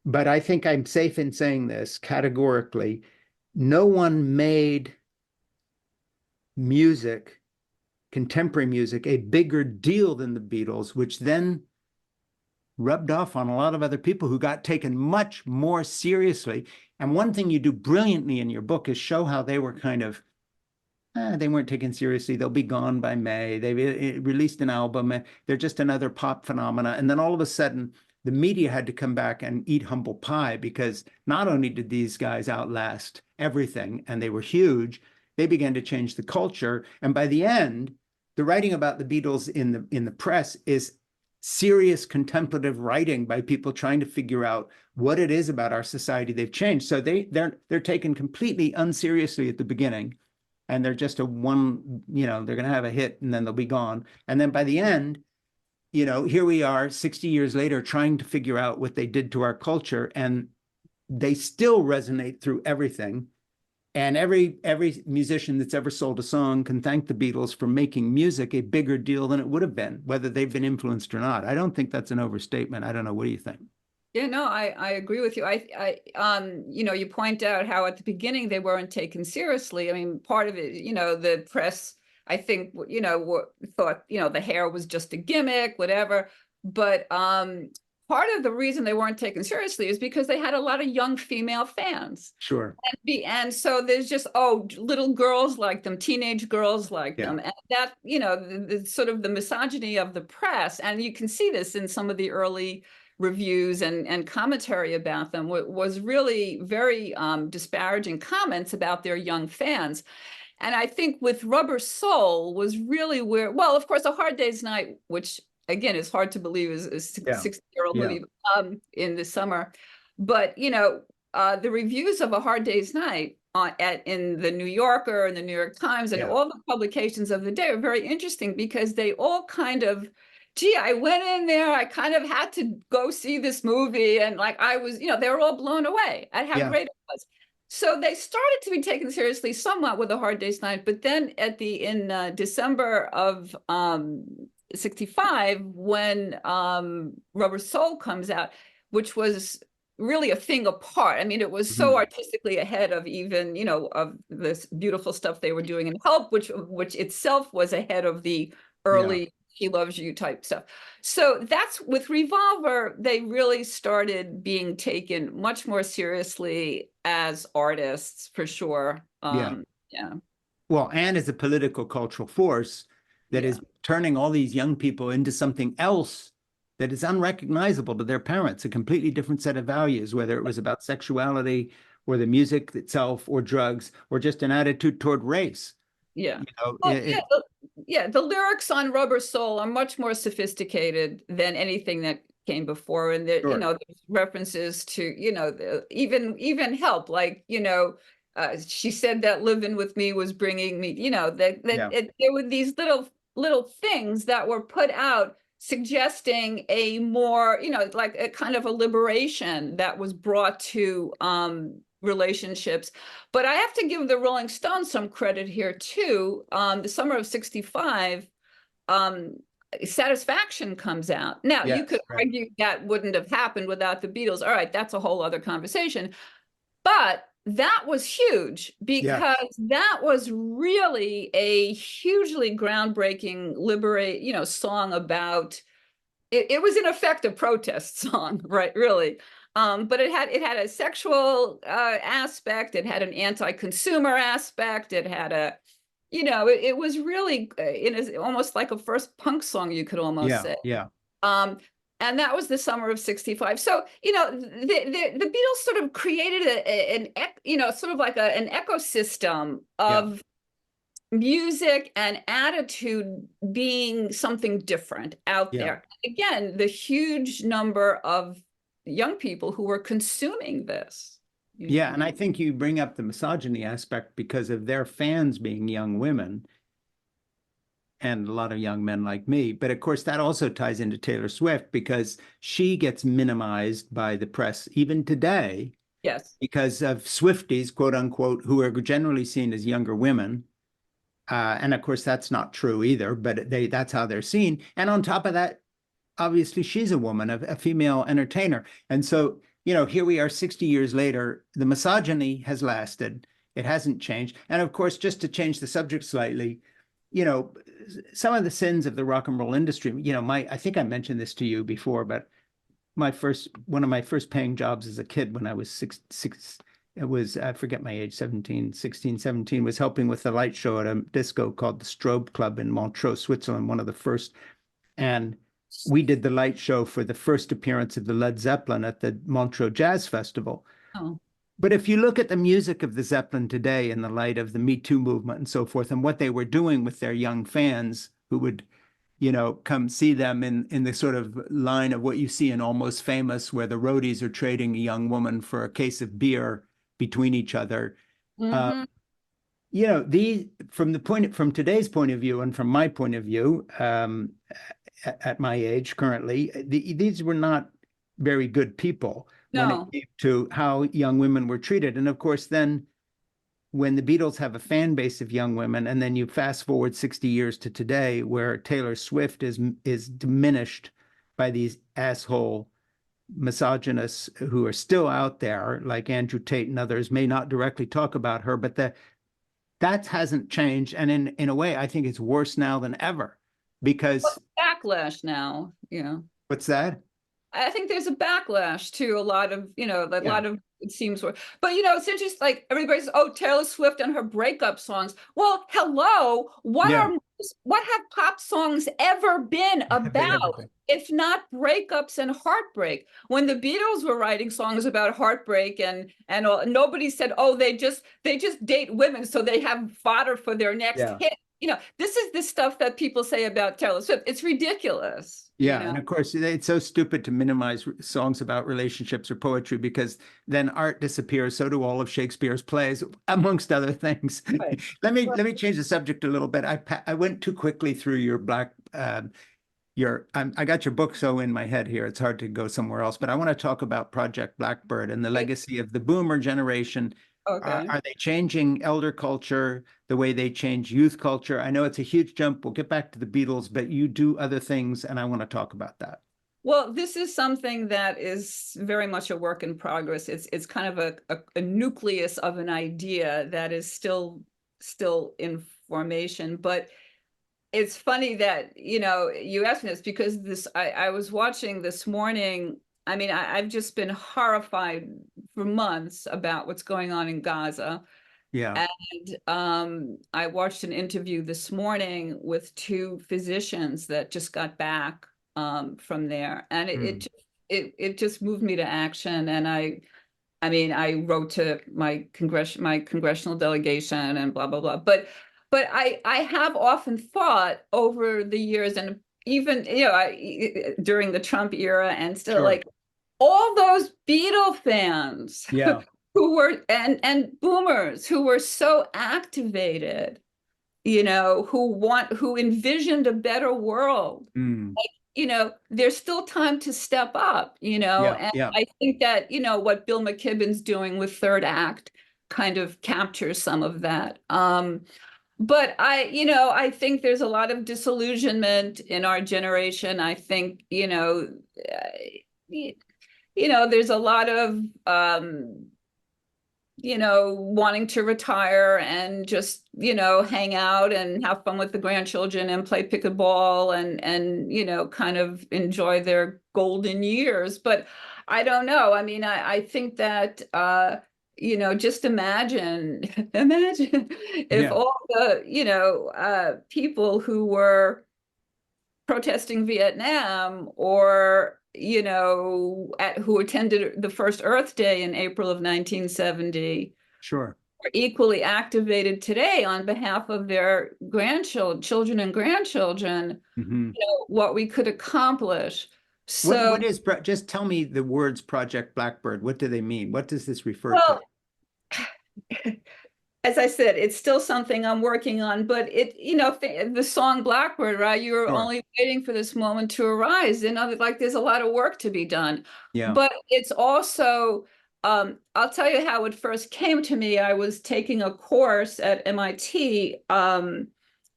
[SPEAKER 2] But I think I'm safe in saying this categorically. No one made music, contemporary music, a bigger deal than the Beatles, which then rubbed off on a lot of other people who got taken much more seriously. And one thing you do brilliantly in your book is show how they were kind of, they weren't taken seriously. They'll be gone by May. They released an album. They're just another pop phenomena. And then all of a sudden, the media had to come back and eat humble pie, because not only did these guys outlast everything, and they were huge, they began to change the culture. And by the end, the writing about the Beatles in the press is serious contemplative writing by people trying to figure out what it is about our society they've changed. So they're taken completely unseriously at the beginning, and they're just they're going to have a hit and then they'll be gone. And then by the end, here we are 60 years later trying to figure out what they did to our culture, and they still resonate through everything. And every musician that's ever sold a song can thank the Beatles for making music a bigger deal than it would have been, whether they've been influenced or not. I don't think that's an overstatement. I don't know. What do you think?
[SPEAKER 1] Yeah, no, I agree with you. You point out how at the beginning they weren't taken seriously. I mean, part of it, the press, I think, thought, the hair was just a gimmick, whatever. But part of the reason they weren't taken seriously is because they had a lot of young female fans.
[SPEAKER 2] Sure.
[SPEAKER 1] And so there's just, little girls like them, teenage girls like them. And that, the sort of the misogyny of the press, and you can see this in some of the early reviews and commentary about them, was really very disparaging comments about their young fans. And I think with Rubber Soul was really where, well, of course, A Hard Day's Night, which again is hard to believe is a 60-year-old movie in the summer. But, the reviews of A Hard Day's Night in the New Yorker and the New York Times and all the publications of the day are very interesting, because they all kind of, I went in there, I kind of had to go see this movie, and like I was, they were all blown away at how great it was. So they started to be taken seriously somewhat with A Hard Day's Night, but then in December of 65, when Rubber Soul comes out, which was really a thing apart. I mean, it was so
[SPEAKER 2] Mhm.
[SPEAKER 1] artistically ahead of even, of this beautiful stuff they were doing in Help, which itself was ahead of the
[SPEAKER 2] Yeah.
[SPEAKER 1] early He Loves You type stuff. So that's with Revolver, they really started being taken much more seriously as artists for sure.
[SPEAKER 2] Yeah.
[SPEAKER 1] Yeah,
[SPEAKER 2] Well, and as a political cultural force that
[SPEAKER 1] yeah,
[SPEAKER 2] is turning all these young people into something else that is unrecognizable to their parents, a completely different set of values, whether it was about sexuality or the music itself or drugs or just an attitude toward race.
[SPEAKER 1] yeah.
[SPEAKER 2] You know,
[SPEAKER 1] Oh, yeah, yeah. The lyrics on Rubber Soul are much more sophisticated than anything that came before, and there,
[SPEAKER 2] sure.
[SPEAKER 1] there's references to, even Help, like, she said that living with me was bringing me,
[SPEAKER 2] Yeah.
[SPEAKER 1] there were these little things that were put out suggesting a more, like a kind of a liberation that was brought to relationships. But I have to give the Rolling Stones some credit here too. The summer of '65, um, Satisfaction comes out. Now, you could
[SPEAKER 2] Yes. Right.
[SPEAKER 1] argue that wouldn't have happened without the Beatles. All right, that's a whole other conversation. But that was huge
[SPEAKER 2] Yes.
[SPEAKER 1] because that was really a hugely groundbreaking song about it was in effect a protest song, right? Really. But it had a sexual aspect. It had an anti-consumer aspect. It had it was really almost like a first punk song, you could almost
[SPEAKER 2] Yeah.
[SPEAKER 1] say.
[SPEAKER 2] Yeah.
[SPEAKER 1] Um, and that was the summer of '65. So the Beatles sort of created sort of like an ecosystem
[SPEAKER 2] Yeah.
[SPEAKER 1] of music and attitude being something different out
[SPEAKER 2] Yeah.
[SPEAKER 1] there. Again, the huge number of young people who were consuming this, you
[SPEAKER 2] Yeah.
[SPEAKER 1] know.
[SPEAKER 2] And I think you bring up the misogyny aspect because of their fans being young women and a lot of young men like me. But of course, that also ties into Taylor Swift because she gets minimized by the press even today
[SPEAKER 1] Yes.
[SPEAKER 2] because of Swifties, quote unquote, who are generally seen as younger women. And of course, that's not true either, but that's how they're seen. And on top of that, obviously, she's a woman, a female entertainer. And so, here we are 60 years later, the misogyny has lasted. It hasn't changed. And of course, just to change the subject slightly, you know, some of the sins of the rock and roll industry, I think I mentioned this to you before, but one of my first paying jobs as a kid when I was six, it was, I forget my age, 16, 17, was helping with the light show at a disco called the Strobe Club in Montreux, Switzerland, one of the first. And we did the light show for the first appearance of the Led Zeppelin at the Montreux Jazz Festival.
[SPEAKER 1] Oh.
[SPEAKER 2] But if you look at the music of the Zeppelin today in the light of the Me Too movement and so forth, and what they were doing with their young fans who would, come see them in the sort of line of what you see in Almost Famous, where the roadies are trading a young woman for a case of beer between each other. Uh,
[SPEAKER 1] Mm-hmm.
[SPEAKER 2] from today's point of view and from my point of view, at my age currently, these were not very good people when it
[SPEAKER 1] No.
[SPEAKER 2] came to how young women were treated. And of course, then when the Beatles have a fan base of young women, and then you fast forward 60 years to today, where Taylor Swift is diminished by these asshole misogynists who are still out there, like Andrew Tate and others, may not directly talk about her, but that hasn't changed. And in a way, I think it's worse now than ever because
[SPEAKER 1] Backlash now,
[SPEAKER 2] what's that?
[SPEAKER 1] I think there's a backlash to a lot of, a
[SPEAKER 2] Yeah,
[SPEAKER 1] lot of it seems, but it's interesting. Like everybody's, oh, Taylor Swift and her breakup songs. Well, hello,
[SPEAKER 2] yeah,
[SPEAKER 1] what have pop songs ever been
[SPEAKER 2] have they ever
[SPEAKER 1] about,
[SPEAKER 2] been?
[SPEAKER 1] if not breakups and heartbreak? When the Beatles were writing songs about heartbreak and all, nobody said, oh, they just date women so they have fodder for their next
[SPEAKER 2] Yeah.
[SPEAKER 1] hit. This is the stuff that people say about Taylor Swift. It's ridiculous,
[SPEAKER 2] Yeah, and of course, it's so stupid to minimize songs about relationships or poetry because then art disappears. So do all of Shakespeare's plays, amongst other things.
[SPEAKER 1] Right.
[SPEAKER 2] Let me change the subject a little bit. I went too quickly through your I got your book so in my head here, it's hard to go somewhere else. But I want to talk about Project Blackbird and the legacy of the Boomer generation.
[SPEAKER 1] Okay.
[SPEAKER 2] Are they changing elder culture the way they change youth culture? I know it's a huge jump. We'll get back to the Beatles, but you do other things, and I want to talk about that.
[SPEAKER 1] Well, this is something that is very much a work in progress. It's kind of a nucleus of an idea that is still in formation. But it's funny that, you asked me this because I was watching this morning. I mean, I've just been horrified for months about what's going on in Gaza.
[SPEAKER 2] Yeah.
[SPEAKER 1] And I watched an interview this morning with two physicians that just got back from there, and
[SPEAKER 2] Mm.
[SPEAKER 1] it just moved me to action. And I mean, I wrote to my congressional delegation and blah blah blah. But I have often thought over the years, and even during the Trump era, and still
[SPEAKER 2] Sure.
[SPEAKER 1] like all those Beatle fans
[SPEAKER 2] Yeah.
[SPEAKER 1] who were and boomers who were so activated, who envisioned a better world.
[SPEAKER 2] Mm.
[SPEAKER 1] There's still time to step up,
[SPEAKER 2] Yeah.
[SPEAKER 1] and
[SPEAKER 2] Yeah.
[SPEAKER 1] I think that, what Bill McKibben's doing with Third Act kind of captures some of that. But I think there's a lot of disillusionment in our generation. I think, there's a lot of wanting to retire and just, hang out and have fun with the grandchildren and play pickleball and kind of enjoy their golden years. But I don't know. I mean, I think that just imagine imagine if
[SPEAKER 2] Yeah.
[SPEAKER 1] all the, people who were protesting Vietnam, or who attended the first Earth Day in April of 1970,
[SPEAKER 2] Sure.
[SPEAKER 1] are equally activated today on behalf of their children and grandchildren,
[SPEAKER 2] Hmm.
[SPEAKER 1] what we could accomplish.
[SPEAKER 2] What
[SPEAKER 1] So,
[SPEAKER 2] is, just tell me the words Project Blackbird. What do they mean? What does this refer to?
[SPEAKER 1] well, as I said, it's still something I'm working on, but the song Blackbird, right? You were
[SPEAKER 2] Sure.
[SPEAKER 1] only waiting for this moment to arise. Like there's a lot of work to be done,
[SPEAKER 2] Yeah.
[SPEAKER 1] but it's also, I'll tell you how it first came to me. I was taking a course at MIT,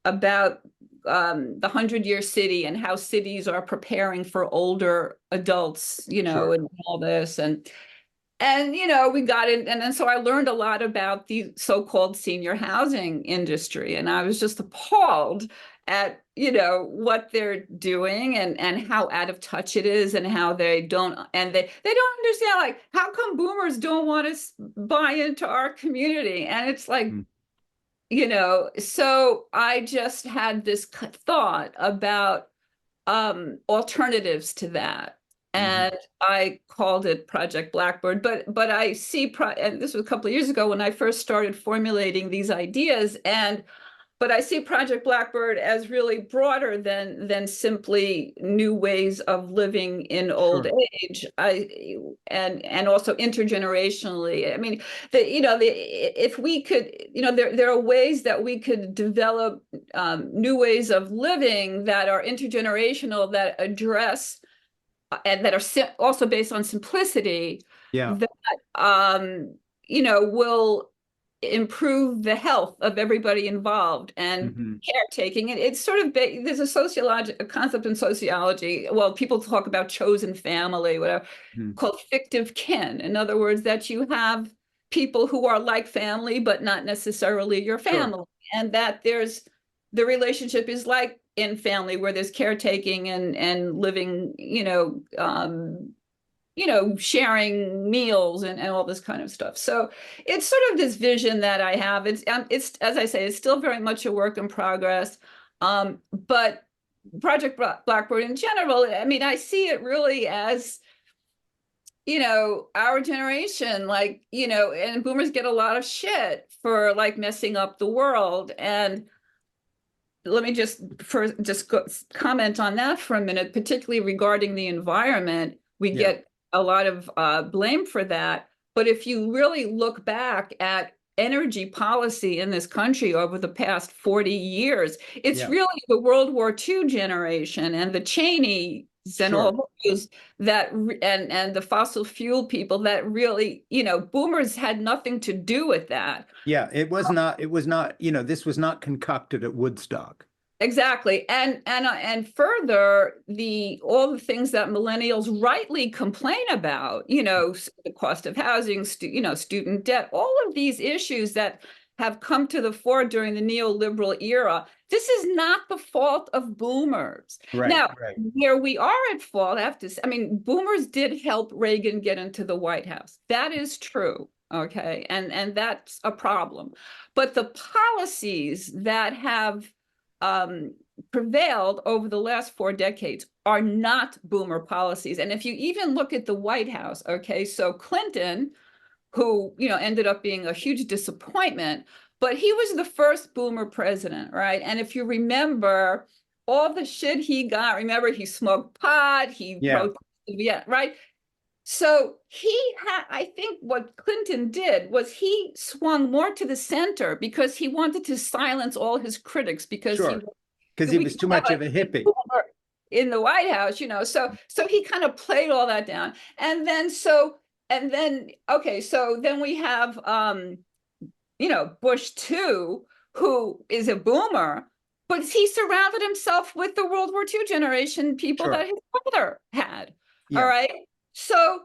[SPEAKER 1] about the 100-year city and how cities are preparing for older adults,
[SPEAKER 2] Sure.
[SPEAKER 1] and all this. And we got in, and then so I learned a lot about the so-called senior housing industry, and I was just appalled at what they're doing, and how out of touch it is, and how they don't don't understand, like, how come boomers don't want to buy into our community. And it's like,
[SPEAKER 2] Mm.
[SPEAKER 1] So I just had this thought about alternatives to that.
[SPEAKER 2] Hmm.
[SPEAKER 1] And I called it Project Blackbird. But I see, and this was a couple of years ago when I first started formulating these ideas. But I see Project Blackbird as really broader than simply new ways of living in old
[SPEAKER 2] Sure.
[SPEAKER 1] age. And also intergenerationally. I mean, if we could, there are ways that we could develop new ways of living that are intergenerational, that address and that are also based on simplicity,
[SPEAKER 2] Yeah.
[SPEAKER 1] that will improve the health of everybody involved, and
[SPEAKER 2] Hmm.
[SPEAKER 1] caretaking. And it's sort of there's a concept in sociology. Well, people talk about chosen family, whatever,
[SPEAKER 2] Hmm.
[SPEAKER 1] called fictive kin. In other words, that you have people who are like family, but not necessarily your
[SPEAKER 2] Sure.
[SPEAKER 1] family, and that the relationship is like in family, where there's caretaking and living, sharing meals and all this kind of stuff. So it's sort of this vision that I have. It's as I say, it's still very much a work in progress. But Project Blackbird in general, I mean, I see it really as, our generation, like, and boomers get a lot of shit for like messing up the world. And let me comment on that for a minute, particularly regarding the environment. We
[SPEAKER 2] Yeah.
[SPEAKER 1] get a lot of blame for that. But if you really look back at energy policy in this country over the past 40 years, it's
[SPEAKER 2] Yeah.
[SPEAKER 1] really the World War II generation and the Cheneys and
[SPEAKER 2] Sure.
[SPEAKER 1] all those and the fossil fuel people that really, boomers had nothing to do with that.
[SPEAKER 2] Yeah. It was not, this was not concocted at Woodstock.
[SPEAKER 1] Exactly. And further, the all the things that millennials rightly complain about, the cost of housing, student debt, all of these issues that have come to the fore during the neoliberal era. This is not the fault of boomers.
[SPEAKER 2] Right,
[SPEAKER 1] Now,
[SPEAKER 2] right.
[SPEAKER 1] where we are at fault, I have to say, I mean, boomers did help Reagan get into the White House. That is true. Okay. And that's a problem. But the policies that have prevailed over the last 4 decades are not boomer policies. And if you even look at the White House, okay, so Clinton, who ended up being a huge disappointment, but he was the first boomer president, right? And if you remember all the shit he got, remember he smoked pot, he
[SPEAKER 2] Yeah,
[SPEAKER 1] protested, yeah, right? So I think what Clinton did was he swung more to the center because he wanted to silence all his critics because
[SPEAKER 2] sure. Because he
[SPEAKER 1] we
[SPEAKER 2] was
[SPEAKER 1] could
[SPEAKER 2] too
[SPEAKER 1] have
[SPEAKER 2] much of a hippie.
[SPEAKER 1] in the White House, so he kind of played all that down. Okay, so then we have Bush too, who is a boomer, but he surrounded himself with the World War II generation people
[SPEAKER 2] Sure.
[SPEAKER 1] that his father had. All
[SPEAKER 2] Yeah.
[SPEAKER 1] right. So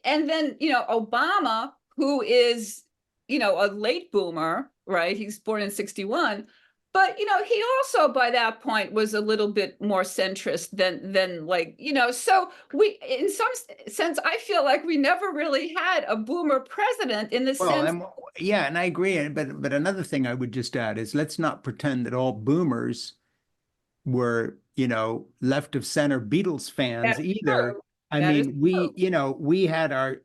[SPEAKER 1] and then, Obama, who is, a late boomer, right? He's born in 61. But he also by that point was a little bit more centrist than like, so we in some sense, I feel like we never really had a boomer president in the
[SPEAKER 2] Well,
[SPEAKER 1] sense.
[SPEAKER 2] yeah, and I agree. But another thing I would just add is let's not pretend that all boomers were, left of center Beatles fans
[SPEAKER 1] That's
[SPEAKER 2] either.
[SPEAKER 1] true.
[SPEAKER 2] I
[SPEAKER 1] That is
[SPEAKER 2] mean, we,
[SPEAKER 1] true.
[SPEAKER 2] we had our,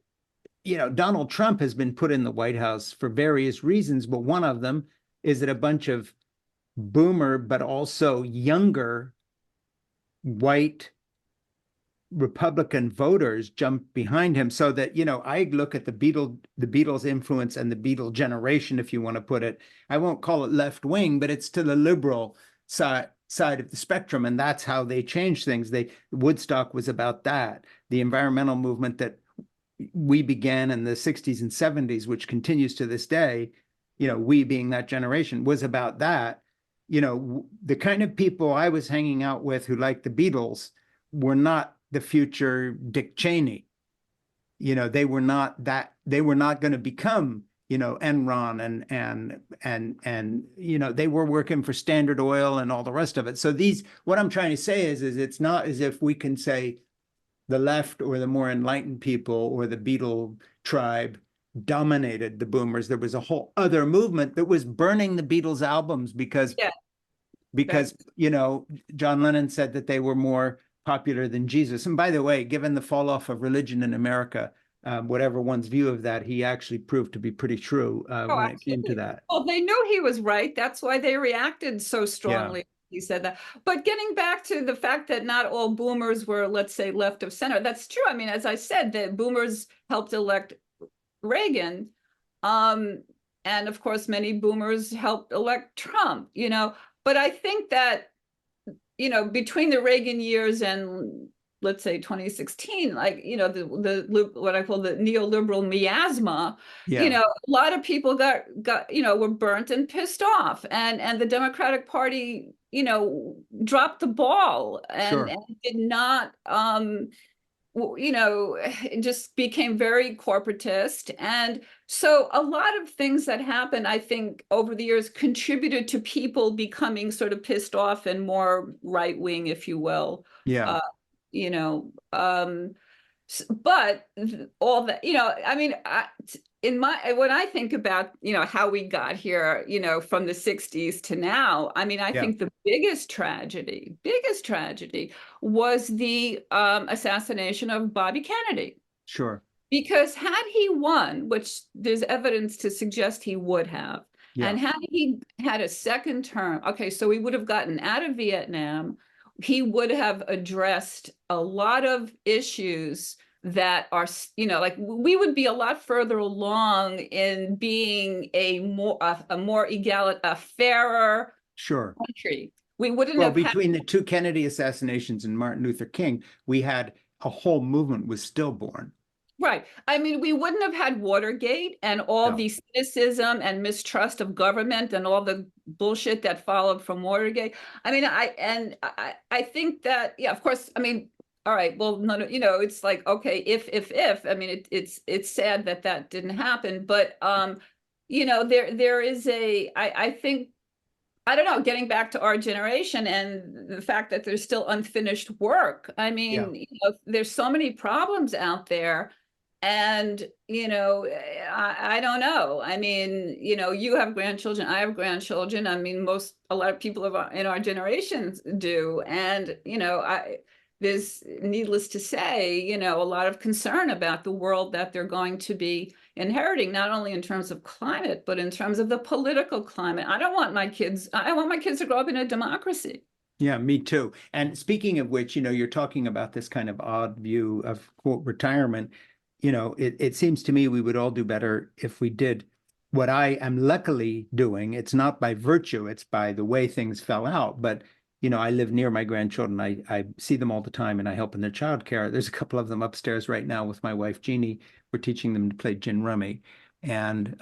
[SPEAKER 2] Donald Trump has been put in the White House for various reasons, but one of them is that a bunch of boomer, but also younger white Republican voters jumped behind him so that, I look at the Beatles influence and the Beatle generation, if you want to put it. I won't call it left wing, but it's to the liberal side of the spectrum. And that's how they changed things. Woodstock was about that. The environmental movement that we began in the 60s and 70s, which continues to this day, we being that generation, was about that. The kind of people I was hanging out with who liked the Beatles were not the future Dick Cheney. They were not going to become, Enron and they were working for Standard Oil and all the rest of it. So what I'm trying to say is it's not as if we can say the left or the more enlightened people or the Beatle tribe dominated the boomers. There was a whole other movement that was burning the Beatles albums because
[SPEAKER 1] Yeah,
[SPEAKER 2] because
[SPEAKER 1] that's
[SPEAKER 2] John Lennon said that they were more popular than Jesus. And by the way, given the fall off of religion in America, whatever one's view of that, he actually proved to be pretty true
[SPEAKER 1] oh,
[SPEAKER 2] when it came to
[SPEAKER 1] absolutely.
[SPEAKER 2] that.
[SPEAKER 1] Well, they knew he was right. That's why they reacted so
[SPEAKER 2] Yeah,
[SPEAKER 1] strongly. He said that. But getting back to the fact that not all boomers were, let's say, left of center, that's true. I mean, as I said, the boomers helped elect Reagan. Um, and of course, many boomers helped elect Trump, But I think that, between the Reagan years and let's say 2016, like, the what I call the neoliberal miasma,
[SPEAKER 2] yeah,
[SPEAKER 1] a lot of people were burnt and pissed off. And the Democratic Party, dropped the ball and,
[SPEAKER 2] sure.
[SPEAKER 1] and did not it just became very corporatist. And so a lot of things that happened, I think, over the years contributed to people becoming sort of pissed off and more right wing, if you will.
[SPEAKER 2] Yeah,
[SPEAKER 1] Uh, you know, but all that, I mean, when I think about, how we got here, from the 60s to now, I mean, I
[SPEAKER 2] yeah,
[SPEAKER 1] think the biggest tragedy was the assassination of Bobby Kennedy.
[SPEAKER 2] sure.
[SPEAKER 1] Because had he won, which there's evidence to suggest he would have,
[SPEAKER 2] Yeah,
[SPEAKER 1] and had he had a second term, okay, so we would have gotten out of Vietnam, he would have addressed a lot of issues that are, like we would be a lot further along in being a fairer
[SPEAKER 2] sure.
[SPEAKER 1] country. We wouldn't
[SPEAKER 2] Well,
[SPEAKER 1] have had.
[SPEAKER 2] between the two Kennedy assassinations and Martin Luther King, we had a whole movement was stillborn.
[SPEAKER 1] Right. I mean, we wouldn't have had Watergate and all
[SPEAKER 2] No.
[SPEAKER 1] the cynicism and mistrust of government and all the bullshit that followed from Watergate. I mean, I think that, yeah, of course, I mean, all right, well, none of, it's like, okay, if, I mean, it's sad that that didn't happen, but, there is I think, I don't know, getting back to our generation and the fact that there's still unfinished work. I
[SPEAKER 2] Yeah.
[SPEAKER 1] mean, there's so many problems out there. And, I don't know. I mean, you have grandchildren, I have grandchildren. I mean, a lot of people in our generations do. And, there's, needless to say, a lot of concern about the world that they're going to be inheriting, not only in terms of climate, but in terms of the political climate. I want my kids to grow up in a democracy.
[SPEAKER 2] Yeah, me too. And speaking of which, you're talking about this kind of odd view of quote retirement. It seems to me we would all do better if we did what I am luckily doing. It's not by virtue, it's by the way things fell out. But, I live near my grandchildren. I see them all the time and I help in their childcare. There's a couple of them upstairs right now with my wife, Jeannie. We're teaching them to play gin rummy. And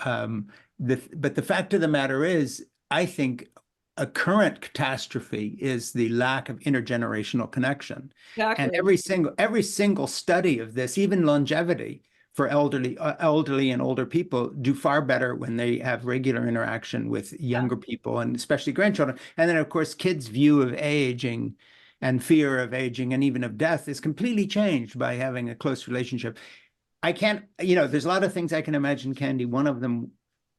[SPEAKER 2] but the fact of the matter is, I think a current catastrophe is the lack of intergenerational connection. And
[SPEAKER 1] Exactly.
[SPEAKER 2] every single study of this, even longevity for elderly and older people, do far better when they have regular interaction with
[SPEAKER 1] Yeah.
[SPEAKER 2] younger people and especially grandchildren. And then, of course, kids' view of aging and fear of aging and even of death is completely changed by having a close relationship. I can't, there's a lot of things I can imagine, Candy. One of them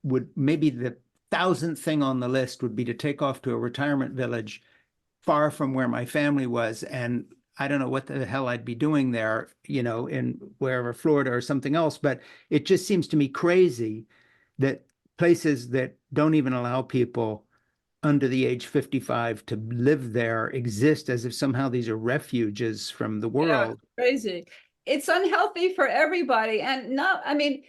[SPEAKER 2] would maybe the thousandth thing on the list would be to take off to a retirement village far from where my family was. And I don't know what the hell I'd be doing there, in wherever, Florida or something else. But it just seems to me crazy that places that don't even allow people under the age 55 to live there exist as if somehow these are refuges from the
[SPEAKER 1] Yeah,
[SPEAKER 2] world.
[SPEAKER 1] crazy. It's unhealthy for everybody. And not, I mean,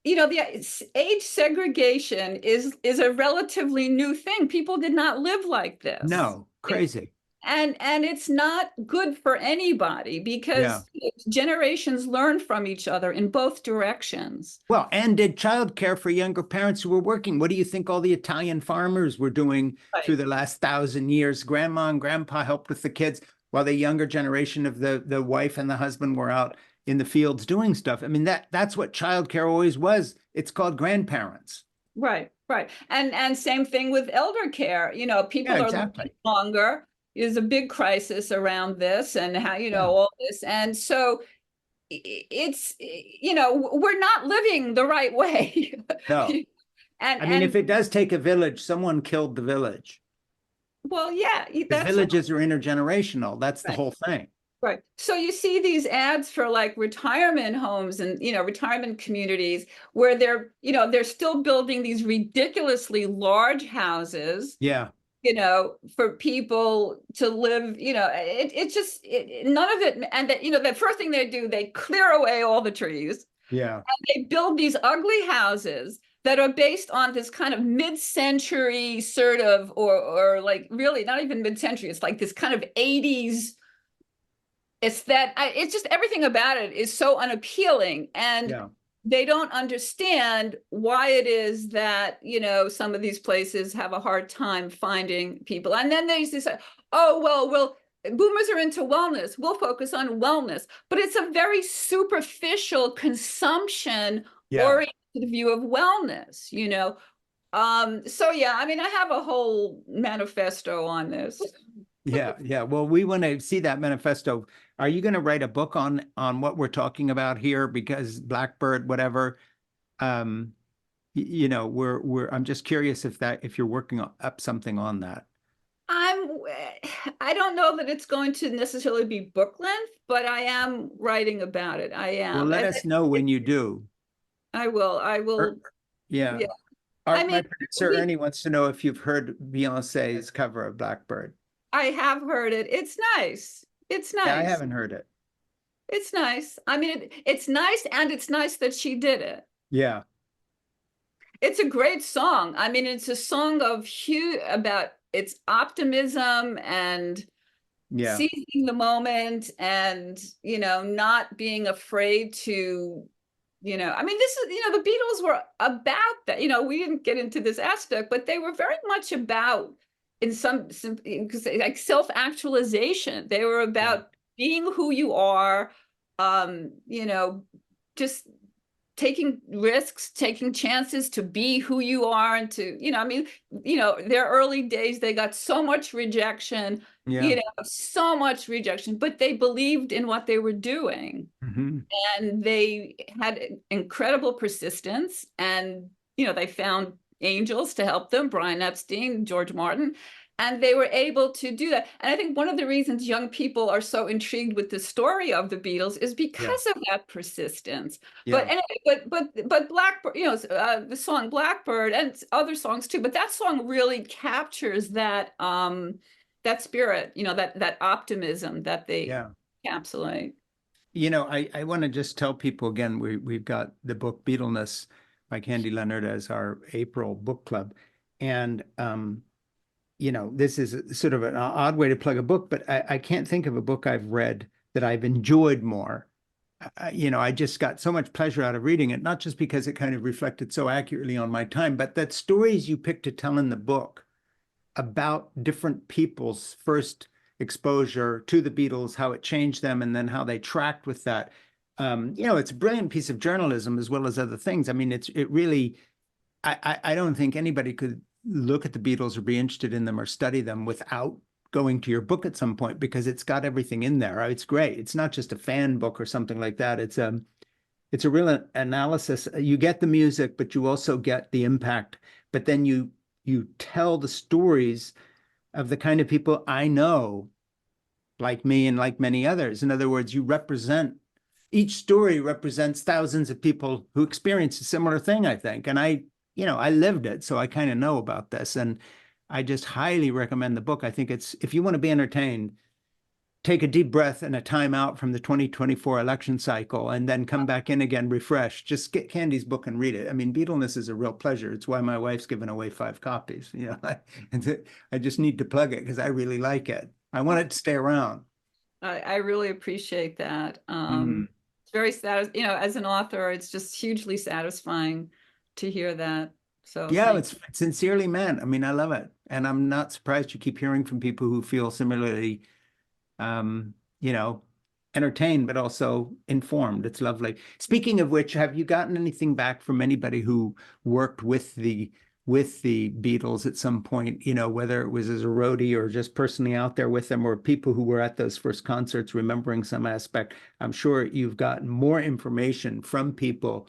[SPEAKER 1] the age segregation is a relatively new thing. People did not live like this.
[SPEAKER 2] No, crazy.
[SPEAKER 1] And it's not good for anybody
[SPEAKER 2] Yeah.
[SPEAKER 1] because generations learn from each other in both directions.
[SPEAKER 2] Well, and did childcare for younger parents who were working. What do you think all the Italian farmers were doing through
[SPEAKER 1] Right.
[SPEAKER 2] the last 1,000 years? Grandma and grandpa helped with the kids while the younger generation of the wife and the husband were out in the fields doing stuff. I mean, that's what childcare always was. It's called grandparents.
[SPEAKER 1] Right, right. And same thing with elder care.
[SPEAKER 2] Yeah,
[SPEAKER 1] People are living
[SPEAKER 2] exactly.
[SPEAKER 1] longer. There's a big crisis around this and how,
[SPEAKER 2] Yeah.
[SPEAKER 1] all this. And so it's, we're not living the right way.
[SPEAKER 2] No.
[SPEAKER 1] And
[SPEAKER 2] I mean, if
[SPEAKER 1] and
[SPEAKER 2] it does take a village, someone killed the village.
[SPEAKER 1] well, yeah,
[SPEAKER 2] Because
[SPEAKER 1] that's
[SPEAKER 2] villages are intergenerational. That's the
[SPEAKER 1] right.
[SPEAKER 2] whole thing.
[SPEAKER 1] Right. So you see these ads for like retirement homes and, retirement communities where they're still building these ridiculously large houses,
[SPEAKER 2] Yeah.
[SPEAKER 1] for people to live, it just, none of it. And that, the first thing they do, they clear away all the trees.
[SPEAKER 2] Yeah.
[SPEAKER 1] They build these ugly houses that are based on this kind of mid-century sort of, or like really not even mid-century. It's like this kind of 80s it's just everything about it is so unappealing. And
[SPEAKER 2] Yeah.
[SPEAKER 1] they don't understand why it is that, some of these places have a hard time finding people. And then they say, oh, well, boomers are into wellness. We'll focus on wellness. But it's a very superficial consumption
[SPEAKER 2] Yeah.
[SPEAKER 1] oriented view of wellness, So yeah, I mean, I have a whole manifesto on this.
[SPEAKER 2] Yeah, yeah. Well, we want to see that manifesto. Are you going to write a book on what we're talking about here? Because Blackbird, whatever, I'm just curious if you're working up something on that.
[SPEAKER 1] I'm, I don't know that it's going to necessarily be book length, but I am writing about it. I
[SPEAKER 2] Well,
[SPEAKER 1] am.
[SPEAKER 2] let
[SPEAKER 1] And
[SPEAKER 2] us know when you do.
[SPEAKER 1] I
[SPEAKER 2] Er,
[SPEAKER 1] will.
[SPEAKER 2] yeah.
[SPEAKER 1] Yeah. I
[SPEAKER 2] My
[SPEAKER 1] mean,
[SPEAKER 2] producer Ernie wants to know if you've heard Beyonce's cover of Blackbird.
[SPEAKER 1] I have heard it. It's nice. It's
[SPEAKER 2] Yeah, I
[SPEAKER 1] nice.
[SPEAKER 2] haven't heard it.
[SPEAKER 1] It's nice. I mean, it's nice, and it's nice that she did it.
[SPEAKER 2] Yeah.
[SPEAKER 1] It's a great song. I mean, it's a song of huge about its optimism and
[SPEAKER 2] Yeah.
[SPEAKER 1] seizing the moment and, not being afraid to, I mean, this is, the Beatles were about that. We didn't get into this aspect, but they were very much about, in some because like self-actualization. They were
[SPEAKER 2] Yeah.
[SPEAKER 1] about being who you are, just taking risks, taking chances to be who you are and to, I mean, their early days, they got so much rejection,
[SPEAKER 2] Yeah.
[SPEAKER 1] so much rejection, but they believed in what they were doing.
[SPEAKER 2] Hmm.
[SPEAKER 1] And they had incredible persistence, and they found angels to help them, Brian Epstein, George Martin, and they were able to do that. And I think one of the reasons young people are so intrigued with the story of the Beatles is
[SPEAKER 2] Yeah.
[SPEAKER 1] because of that persistence. But
[SPEAKER 2] Yeah.
[SPEAKER 1] anyway, but Blackbird, the song Blackbird and other songs too, but that song really captures that spirit, that optimism that they
[SPEAKER 2] Yeah.
[SPEAKER 1] encapsulate.
[SPEAKER 2] I want to just tell people again, we've got the book Beatleness by Candy Leonard as our April book club. And this is sort of an odd way to plug a book, but I can't think of a book I've read that I've enjoyed more. I just got so much pleasure out of reading it, not just because it kind of reflected so accurately on my time, but that stories you pick to tell in the book about different people's first exposure to the Beatles, how it changed them, and then how they tracked with that. It's a brilliant piece of journalism as well as other things. I mean, it really, I don't think anybody could look at the Beatles or be interested in them or study them without going to your book at some point because it's got everything in there. It's great. It's not just a fan book or something like that. It's a real analysis. You get the music, but you also get the impact. But then you tell the stories of the kind of people I know, like me and like many others. In other words, each story represents thousands of people who experience a similar thing, I think. And I lived it, so I kind of know about this. And I just highly recommend the book. I think if you want to be entertained, take a deep breath and a time out from the 2024 election cycle and then come back in again refreshed. Just get Candy's book and read it. I mean, Beatleness is a real pleasure. It's why my wife's given away 5 copies. I just need to plug it because I really like it. I want it to stay around.
[SPEAKER 1] I really appreciate that.
[SPEAKER 2] Mm.
[SPEAKER 1] It's very as an author, it's just hugely satisfying to hear that. So
[SPEAKER 2] Yeah,
[SPEAKER 1] thank
[SPEAKER 2] it's sincerely meant. I mean, I love it. And I'm not surprised you keep hearing from people who feel similarly um, you know, entertained, but also informed. It's lovely. Speaking of which, have you gotten anything back from anybody who worked with the Beatles at some point, whether it was as a roadie or just personally out there with them, or people who were at those first concerts remembering some aspect? I'm sure you've gotten more information from people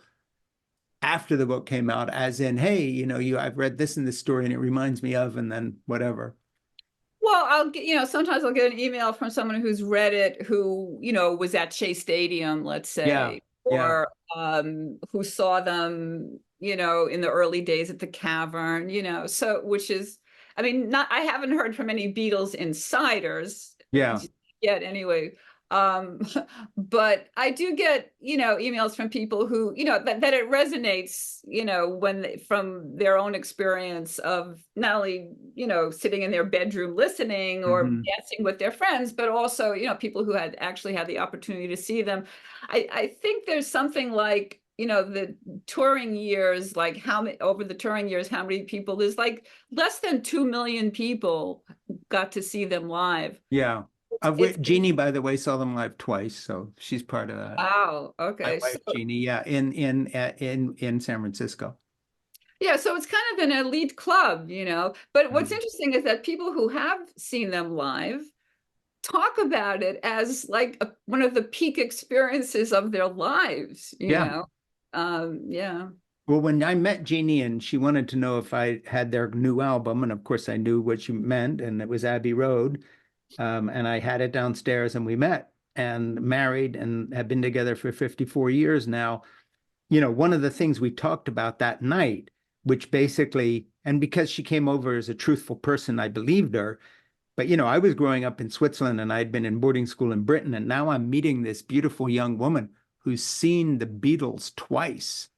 [SPEAKER 2] after the book came out, as in, hey, I've read this in this story and it reminds me of, and then whatever.
[SPEAKER 1] Well, I'll get, sometimes I'll get an email from someone who's read it, who, was at Shea Stadium, let's
[SPEAKER 2] Yeah,
[SPEAKER 1] say,
[SPEAKER 2] yeah,
[SPEAKER 1] or who saw them, in the early days at the Cavern, so which is, I mean, not, I haven't heard from any Beatles insiders
[SPEAKER 2] yeah,
[SPEAKER 1] yet anyway. Um, but I do get, emails from people who, that it resonates, from their own experience of not only, sitting in their bedroom listening or
[SPEAKER 2] hmm,
[SPEAKER 1] dancing with their friends, but also, people who had actually had the opportunity to see them. I think there's something like, the touring years, like how many over the touring years, how many people, there's like less than 2 million people got to see them live.
[SPEAKER 2] yeah. Of
[SPEAKER 1] It's
[SPEAKER 2] which Jeannie, by the way, saw them live twice, so she's part of that.
[SPEAKER 1] wow.
[SPEAKER 2] My
[SPEAKER 1] Okay. So
[SPEAKER 2] wife, Jeannie, yeah, in San Francisco.
[SPEAKER 1] yeah, so it's kind of an elite club, But what's
[SPEAKER 2] Mm.
[SPEAKER 1] interesting is that people who have seen them live talk about it as like one of the peak experiences of their lives,
[SPEAKER 2] Yeah.
[SPEAKER 1] Yeah.
[SPEAKER 2] Well, when I met Jeannie and she wanted to know if I had their new album, and of course I knew what she meant, and it was Abbey Road, and I had it downstairs, and we met and married and have been together for 54 years now. One of the things we talked about that night, which basically, and because she came over as a truthful person, I believed her. But, I was growing up in Switzerland and I'd been in boarding school in Britain. And now I'm meeting this beautiful young woman who's seen the Beatles twice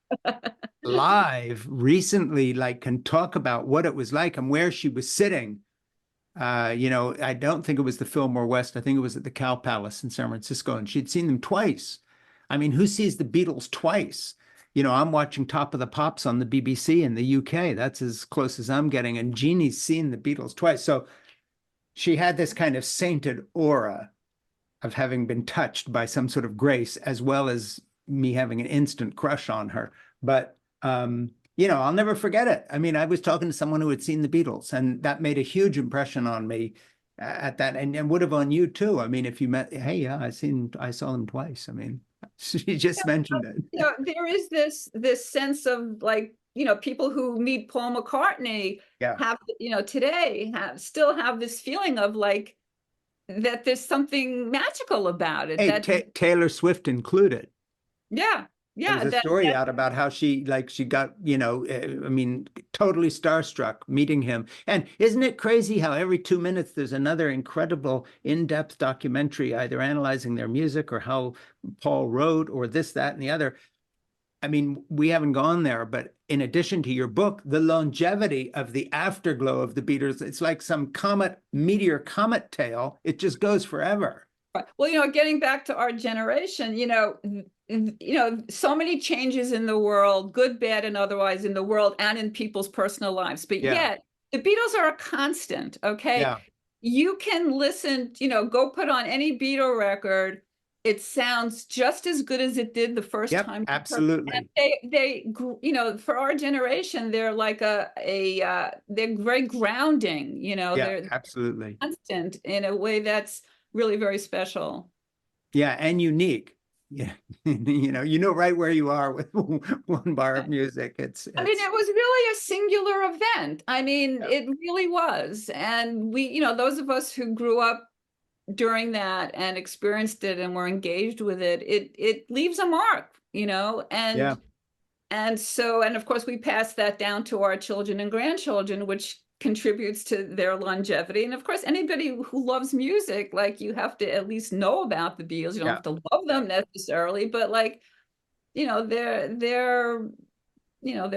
[SPEAKER 2] live recently, like can talk about what it was like and where she was sitting. You know, I don't think it was the Fillmore West. I think it was at the Cow Palace in San Francisco, and she'd seen them twice. I mean, who sees the Beatles twice? You know, I'm watching Top of the Pops on the BBC in the UK. That's as close as I'm getting. And Jeannie's seen the Beatles twice. So she had this kind of sainted aura of having been touched by some sort of grace, as well as me having an instant crush on her. But you know, I'll never forget it. I mean, I was talking to someone who had seen the Beatles, and that made a huge impression on me at that, and would have on you too. I mean, if you met, hey, yeah, I saw them twice. I mean, she just mentioned it.
[SPEAKER 1] You know, there is this sense of like, you know, people who meet Paul McCartney
[SPEAKER 2] Yeah.
[SPEAKER 1] have, you know, today still have this feeling of like that there's something magical about it.
[SPEAKER 2] Hey,
[SPEAKER 1] That
[SPEAKER 2] Taylor Swift included.
[SPEAKER 1] yeah,
[SPEAKER 2] There
[SPEAKER 1] yeah,
[SPEAKER 2] was a story out about how she got, you know, I mean, totally starstruck meeting him. And isn't it crazy how every 2 minutes there's another incredible in-depth documentary either analyzing their music or how Paul wrote or this, that, and the other. I mean, we haven't gone there, but in addition to your book, the longevity of the afterglow of the Beatles, it's like some meteor comet tail. It just goes forever.
[SPEAKER 1] well, you know, getting back to our generation, you know, so many changes in the world, good, bad, and otherwise in the world and in people's personal lives. But
[SPEAKER 2] Yeah.
[SPEAKER 1] yet the Beatles are a constant, okay?
[SPEAKER 2] Yeah.
[SPEAKER 1] You can listen, you know, go put on any Beatle record. It sounds just as good as it did the first
[SPEAKER 2] Yep.
[SPEAKER 1] time. And
[SPEAKER 2] Absolutely.
[SPEAKER 1] you know, for our generation, they're like they're very grounding, you know,
[SPEAKER 2] Yeah.
[SPEAKER 1] they're
[SPEAKER 2] Absolutely.
[SPEAKER 1] constant in a way that's really very special.
[SPEAKER 2] Yeah, and unique. Yeah, you know right where you are with one bar of music.
[SPEAKER 1] I mean,
[SPEAKER 2] It's
[SPEAKER 1] it was really a singular event. I mean,
[SPEAKER 2] yeah,
[SPEAKER 1] it really was. And we, you know, those of us who grew up during that and experienced it and were engaged with it, it leaves a mark, you know,
[SPEAKER 2] yeah,
[SPEAKER 1] and so, and of course, we pass that down to our children and grandchildren, which contributes to their longevity. And of course, anybody who loves music, like you have to at least know about the Beatles. You don't
[SPEAKER 2] yeah,
[SPEAKER 1] have to love them necessarily, but like, you know, they're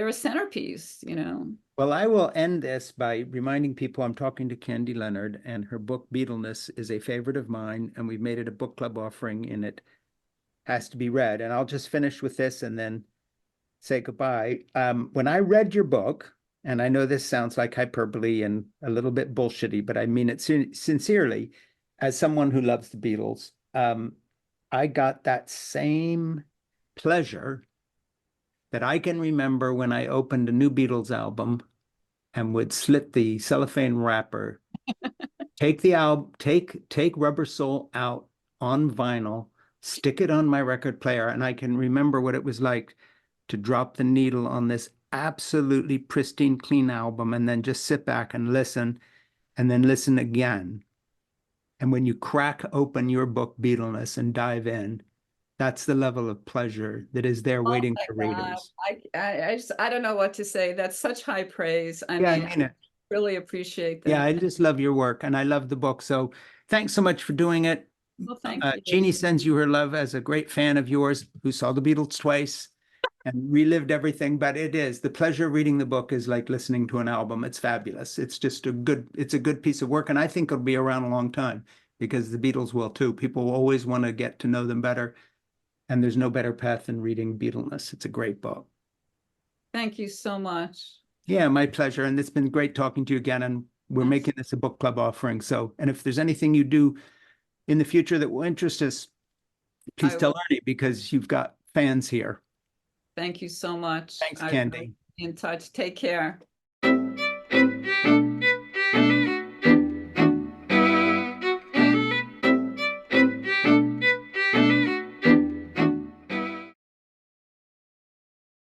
[SPEAKER 1] a centerpiece, you know.
[SPEAKER 2] Well, I will end this by reminding people I'm talking to Candy Leonard, and her book Beatleness is a favorite of mine, and we've made it a book club offering, and it has to be read. And I'll just finish with this and then say goodbye. When I read your book, and I know this sounds like hyperbole and a little bit bullshitty, but I mean it sincerely, as someone who loves the Beatles, I got that same pleasure that I can remember when I opened a new Beatles album and would slit the cellophane wrapper, take the album, take Rubber Soul out on vinyl, stick it on my record player, and I can remember what it was like to drop the needle on this absolutely pristine, clean album and then just sit back and then listen again. And when you crack open your book, Beatleness, and dive in, that's the level of pleasure that is there
[SPEAKER 1] Oh
[SPEAKER 2] waiting
[SPEAKER 1] my
[SPEAKER 2] for
[SPEAKER 1] God.
[SPEAKER 2] readers.
[SPEAKER 1] I don't know what to say. That's such high praise. I
[SPEAKER 2] Yeah, I
[SPEAKER 1] mean, I
[SPEAKER 2] mean it.
[SPEAKER 1] really appreciate
[SPEAKER 2] Yeah,
[SPEAKER 1] that.
[SPEAKER 2] I just love your work and I love the book. So thanks so much for doing it.
[SPEAKER 1] Well, thank you.
[SPEAKER 2] Jeannie sends you her love as a great fan of yours who saw the Beatles twice and relived everything. But it is the pleasure of reading the book is like listening to an album. It's fabulous. It's just it's a good piece of work. And I think it'll be around a long time because the Beatles will too. People will always want to get to know them better. And there's no better path than reading Beatleness. It's a great book.
[SPEAKER 1] Thank you so much.
[SPEAKER 2] Yeah, my pleasure. And it's been great talking to you again. And we're
[SPEAKER 1] Yes.
[SPEAKER 2] making this a book club offering. So, and if there's anything you do in the future that will interest us, please
[SPEAKER 1] I
[SPEAKER 2] tell
[SPEAKER 1] will.
[SPEAKER 2] Ernie because you've got fans here.
[SPEAKER 1] Thank you so much.
[SPEAKER 2] Thanks,
[SPEAKER 1] I will
[SPEAKER 2] Candy.
[SPEAKER 1] be in touch. Take care.